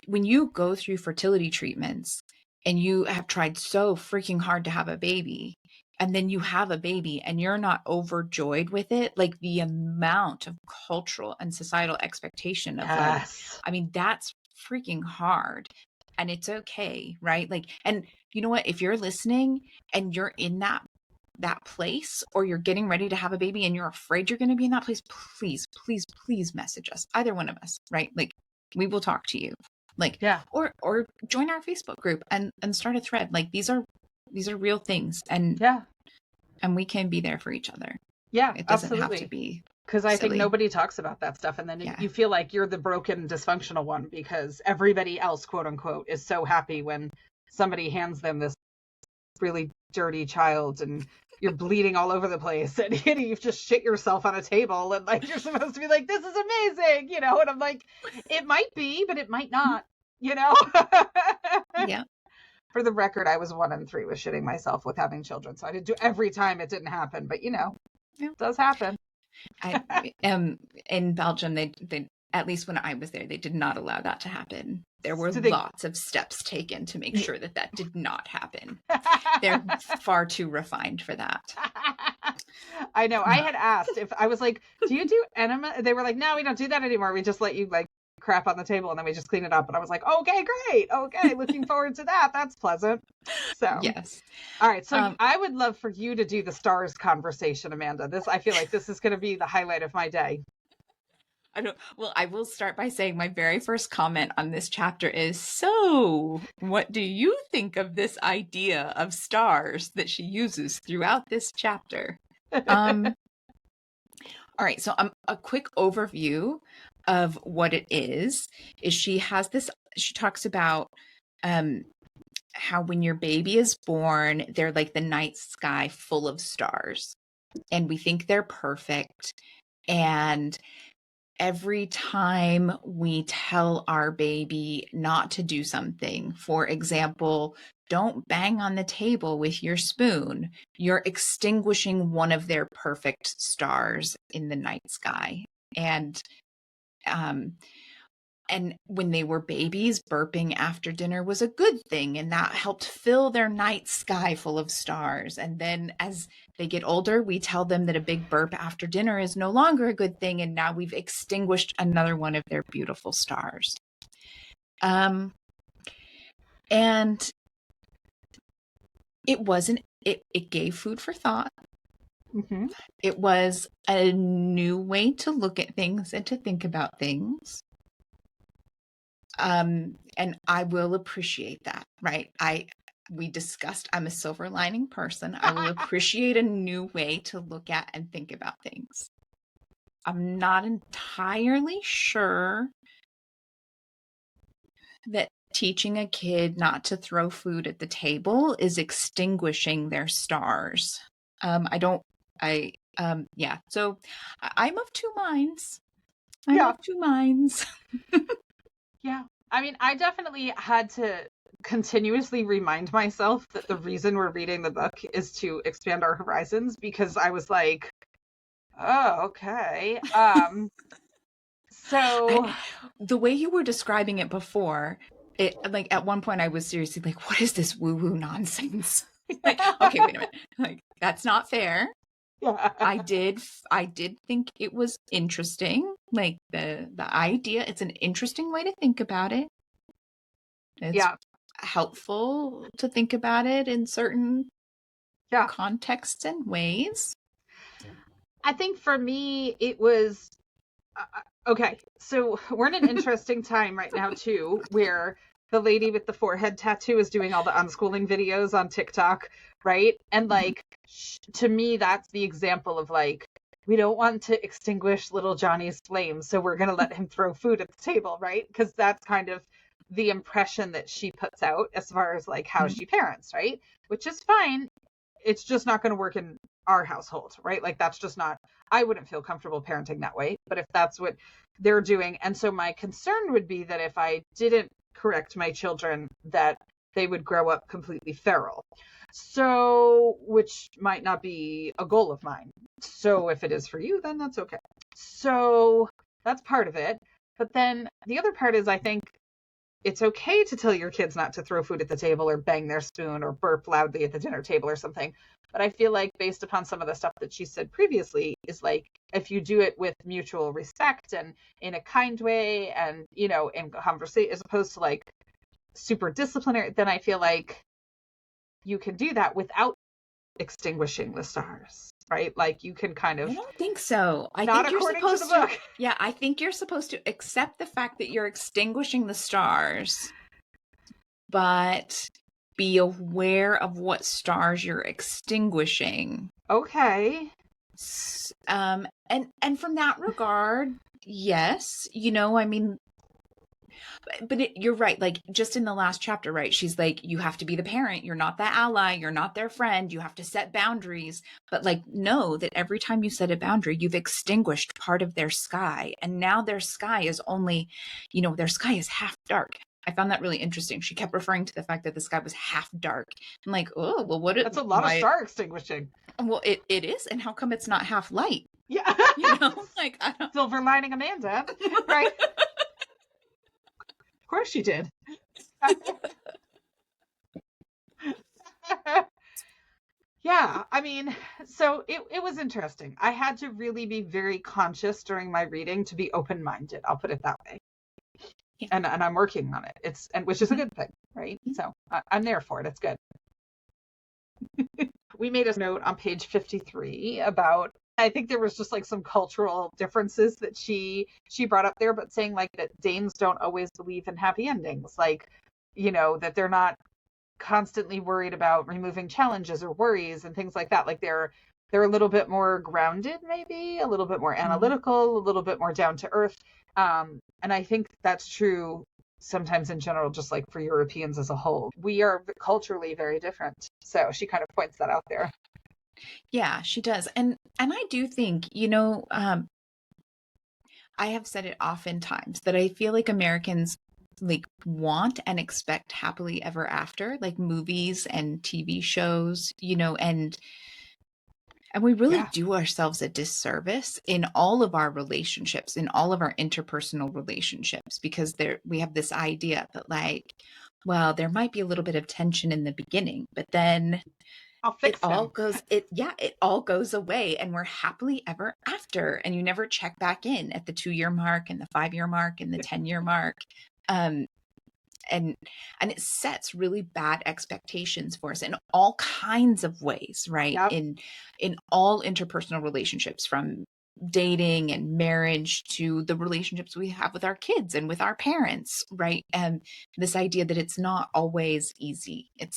when you go through fertility treatments and you have tried so freaking hard to have a baby, and then you have a baby and you're not overjoyed with it, like the amount of cultural and societal expectation of like, Yes. I mean, that's freaking hard. And it's okay, right? Like, and you know what? If you're listening and you're in that place, or you're getting ready to have a baby and you're afraid you're going to be in that place, please, please, please message us, either one of us, right? Like, we will talk to you, like, Yeah. or join our Facebook group and start a thread. Like, these are real things, and Yeah. we can be there for each other. Yeah, It doesn't have to absolutely. be Because I think silly. nobody talks about that stuff. And then Yeah. you feel like you're the broken, dysfunctional one, because everybody else, quote unquote, is so happy when somebody hands them this really dirty child, and you're bleeding all over the place, and you've just shit yourself on a table, and like you're supposed to be like, this is amazing, and I'm like, it might be, but it might not, you know? Yeah. For the record, I was 1 in 3 with shitting myself with having children. So I didn't do every time it didn't happen, but Yeah. it does happen. I in Belgium, they at least when I was there, they did not allow that to happen. There were Do they? lots of steps taken to make sure that did not happen. They're far too refined for that. I know. I had asked if I was like, do you do enema? They were like, no, we don't do that anymore. We just let you like crap on the table, and then we just clean it up. And I was like, okay, great. Okay. Looking forward to that. That's pleasant. So, Yes. all right. So I would love for you to do the stars conversation, Amanda. I feel like this is going to be the highlight of my day. Well, I will start by saying my very first comment on this chapter is, so what do you think of this idea of stars that she uses throughout this chapter? All right, so a quick overview of what it is she talks about how when your baby is born, they're like the night sky full of stars, and we think they're perfect. And every time we tell our baby not to do something, for example, don't bang on the table with your spoon, you're extinguishing one of their perfect stars in the night sky. Um, and when they were babies, burping after dinner was a good thing, and that helped fill their night sky full of stars. And then as they get older, we tell them that a big burp after dinner is no longer a good thing, and now we've extinguished another one of their beautiful stars. And it wasn't, it gave food for thought. Mm-hmm. It was a new way to look at things and to think about things. And I will appreciate that, right? We discussed I'm a silver lining person. I will appreciate a new way to look at and think about things. I'm not entirely sure that teaching a kid not to throw food at the table is extinguishing their stars. Yeah. So I'm of two minds. I'm Yeah. of two minds. Yeah. I mean, I definitely had to continuously remind myself that the reason we're reading the book is to expand our horizons, because I was like, oh, okay. So The way you were describing it before, it like at one point I was seriously like, what is this woo-woo nonsense? Like, okay, wait a minute. Like, that's not fair. yeah. I did think it was interesting. Like the idea, it's an interesting way to think about it. It's Yeah. helpful to think about it in certain Yeah. contexts and ways. I think for me, it was okay. So we're in an interesting time right now, too, where the lady with the forehead tattoo is doing all the unschooling videos on TikTok, right? And like, to me, that's the example of like, we don't want to extinguish little Johnny's flames, so we're going to let him throw food at the table, right? Because that's kind of the impression that she puts out as far as like how she parents, right? Which is fine. It's just not going to work in our household, right? Like that's just not, I wouldn't feel comfortable parenting that way. But if that's what they're doing, and so my concern would be that if I didn't correct my children, that they would grow up completely feral. So, which might not be a goal of mine. So if it is for you, then that's okay. So that's part of it. But then the other part is, I think it's okay to tell your kids not to throw food at the table or bang their spoon or burp loudly at the dinner table or something. But I feel like based upon some of the stuff that she said previously is like, if you do it with mutual respect and in a kind way and, you know, in conversation, as opposed to like super disciplinary, then I feel like you can do that without extinguishing the stars, right? Like you can kind I of, don't think so. I not think you're according to the supposed to, book. yeah, I think you're supposed to accept the fact that you're extinguishing the stars, but be aware of what stars you're extinguishing. Okay. And from that regard, yes, you know, I mean, but you're right. Like just in the last chapter, right? She's like, you have to be the parent. You're not the ally. You're not their friend. You have to set boundaries. But like, know that every time you set a boundary, you've extinguished part of their sky. And now their sky is only, you know, their sky is half dark. I found that really interesting. She kept referring to the fact that the sky was half dark. I'm like, oh, well, That's a lot of star extinguishing. Well, it is. And how come it's not half light? Yeah. You know, like, I don't. Silver lining Amanda, right? Of course she did. Yeah, I mean, so it was interesting. I had to really be very conscious during my reading to be open-minded. I'll put it that way. Yeah. And I'm working on it. Which is a good thing, right? So I'm there for it. It's good. We made a note on page 53 about, I think there was just like some cultural differences that she brought up there, but saying like that Danes don't always believe in happy endings, like, you know, that they're not constantly worried about removing challenges or worries and things like that. Like they're a little bit more grounded, maybe a little bit more analytical, a little bit more down to earth. And I think that's true sometimes in general, just like for Europeans as a whole. We are culturally very different. So she kind of points that out there. Yeah, she does. And I do think, you know, I have said it oftentimes that I feel like Americans like want and expect happily ever after, like movies and TV shows, you know, and we really do ourselves a disservice in all of our relationships, in all of our interpersonal relationships, because we have this idea that like, well, there might be a little bit of tension in the beginning, but then it all goes away and we're happily ever after. And you never check back in at the 2-year mark and the 5-year mark and the 10-year mark. and it sets really bad expectations for us in all kinds of ways, right? Yep. In all interpersonal relationships, from dating and marriage to the relationships we have with our kids and with our parents, right? And this idea that it's not always easy. It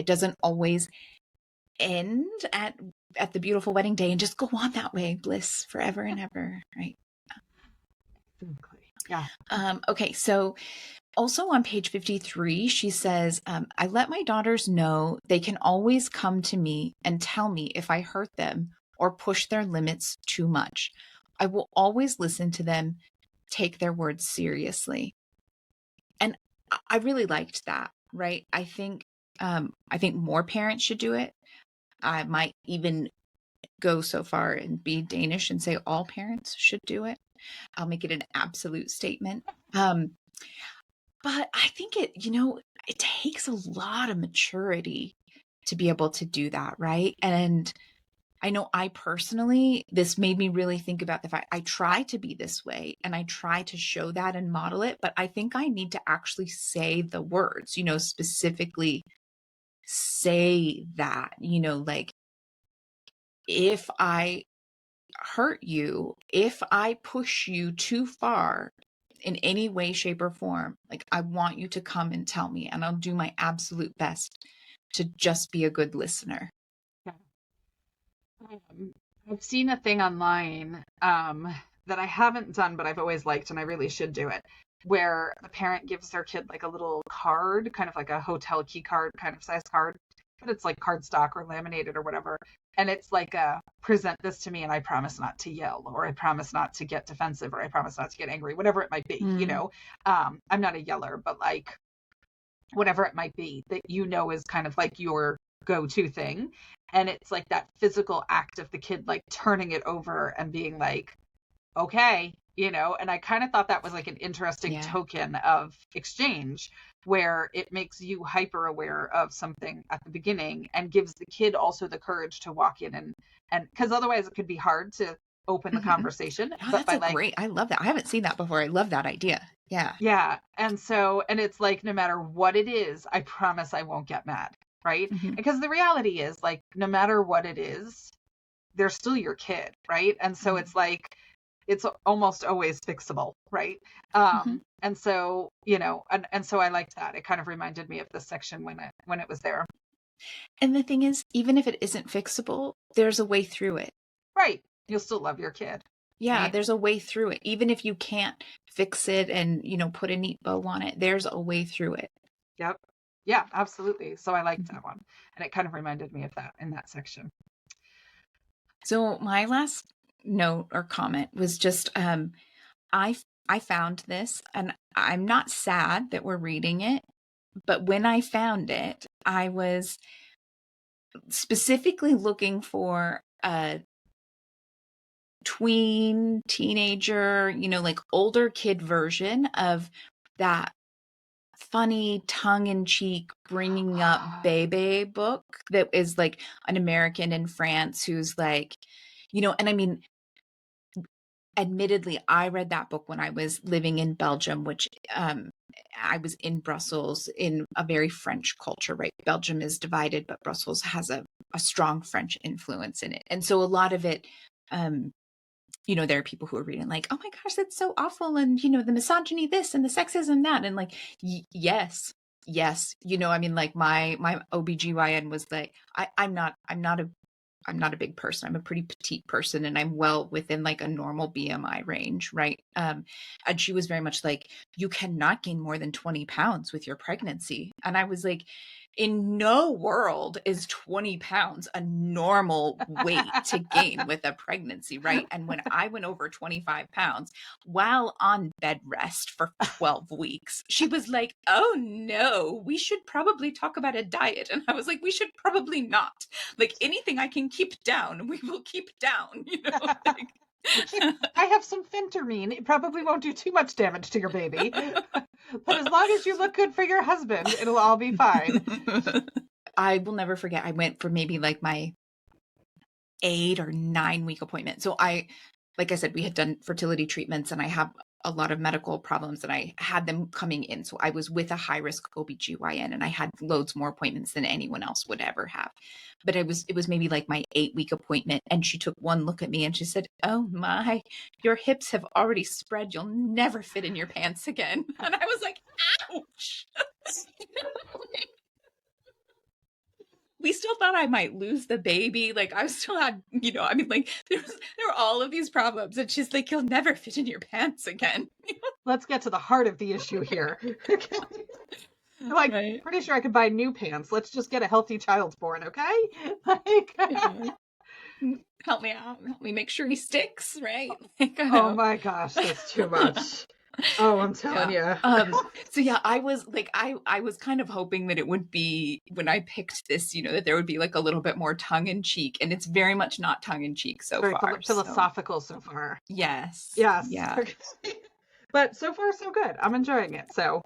doesn't always end at the beautiful wedding day and just go on that way, bliss forever and ever, right? Exactly. Yeah. Okay, so also on page 53, she says, I let my daughters know they can always come to me and tell me if I hurt them or push their limits too much. I will always listen to them, take their words seriously. And I really liked that, right? I think more parents should do it. I might even go so far and be Danish and say all parents should do it. I'll make it an absolute statement. But I think it takes a lot of maturity to be able to do that, right? And I know I personally, this made me really think about the fact I try to be this way and I try to show that and model it, but I think I need to actually say the words, specifically say that, like if I hurt you, if I push you too far in any way, shape, or form, like I want you to come and tell me, and I'll do my absolute best to just be a good listener. Yeah. I've seen a thing online that I haven't done, but I've always liked, and I really should do it, where the parent gives their kid like a little card, kind of like a hotel key card kind of size card, but it's like cardstock or laminated or whatever. And it's like present this to me and I promise not to yell, or I promise not to get defensive, or I promise not to get angry, whatever it might be, I'm not a yeller, but like whatever it might be that is kind of like your go-to thing. And it's like that physical act of the kid like turning it over and being like, okay, and I kind of thought that was like an interesting token of exchange, where it makes you hyper aware of something at the beginning and gives the kid also the courage to walk in and because otherwise it could be hard to open the conversation. Oh, But that's by great. I love that. I haven't seen that before. I love that idea. Yeah. Yeah. And it's like, no matter what it is, I promise I won't get mad. Right. Mm-hmm. Because the reality is, like, no matter what it is, they're still your kid. Right. And so it's like, it's almost always fixable. Right. And so, and so I liked that. It kind of reminded me of this section when it was there. And the thing is, even if it isn't fixable, there's a way through it. Right. You'll still love your kid. Yeah, right? There's a way through it. Even if you can't fix it and, put a neat bow on it, there's a way through it. Yep. Yeah, absolutely. So I liked that one. And it kind of reminded me of that in that section. So my last note or comment was just I found this, and I'm not sad that we're reading it, but when I found it, I was specifically looking for a tween, teenager, like older kid version of that funny tongue-in-cheek bringing up Bebe book that is like an American in France who's like, and I mean, admittedly, I read that book when I was living in Belgium, which I was in Brussels in a very French culture, right? Belgium is divided, but Brussels has a strong French influence in it. And so a lot of it, there are people who are reading like, oh my gosh, that's so awful. And, the misogyny, this and the sexism, that. And like, yes. I mean, like my OBGYN was like, I'm not a big person. I'm a pretty petite person and I'm well within like a normal BMI range. Right. And she was very much like, you cannot gain more than 20 pounds with your pregnancy. And I was like, in no world is 20 pounds a normal weight to gain with a pregnancy, right? And when I went over 25 pounds while on bed rest for 12 weeks, she was like, oh no, we should probably talk about a diet. And I was like, we should probably not. Like anything I can keep down, we will keep down, like, I have some phentermine. It probably won't do too much damage to your baby. But as long as you look good for your husband, it'll all be fine. I will never forget. I went for maybe like my 8 or 9 week appointment. So like I said, we had done fertility treatments and I have a lot of medical problems and I had them coming in. So I was with a high risk OBGYN and I had loads more appointments than anyone else would ever have. But it was maybe like my 8-week appointment. And she took one look at me and she said, "Oh my, your hips have already spread. You'll never fit in your pants again." And I was like, ouch. We still thought I might lose the baby. Like I still had, I mean, like there were all of these problems. And she's like, "You'll never fit in your pants again." Let's get to the heart of the issue here. Like, right. Pretty sure I could buy new pants. Let's just get a healthy child born, okay? Like, help me out. Help me make sure he sticks, right? Like, oh my gosh, that's too much. Oh, I'm telling you. So yeah, I was like, I was kind of hoping that it would be, when I picked this, that there would be like a little bit more tongue in cheek, and it's very much not tongue in cheek so very far. Philosophical so far. Yes. Yes. Yeah. But so far so good. I'm enjoying it. So,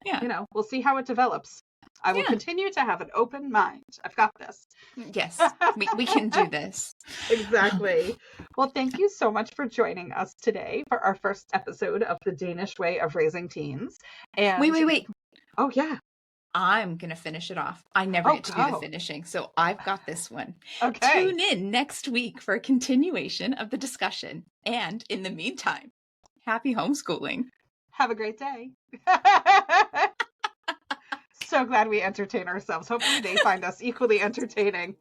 we'll see how it develops. I will continue to have an open mind. I've got this. Yes, we can do this. Exactly. Well, thank you so much for joining us today for our first episode of The Danish Way of Raising Teens. And Wait. Oh, yeah. I'm going to finish it off. I never get to do the finishing, so I've got this one. Okay. Tune in next week for a continuation of the discussion. And in the meantime, happy homeschooling. Have a great day. So glad we entertain ourselves. Hopefully they find us equally entertaining.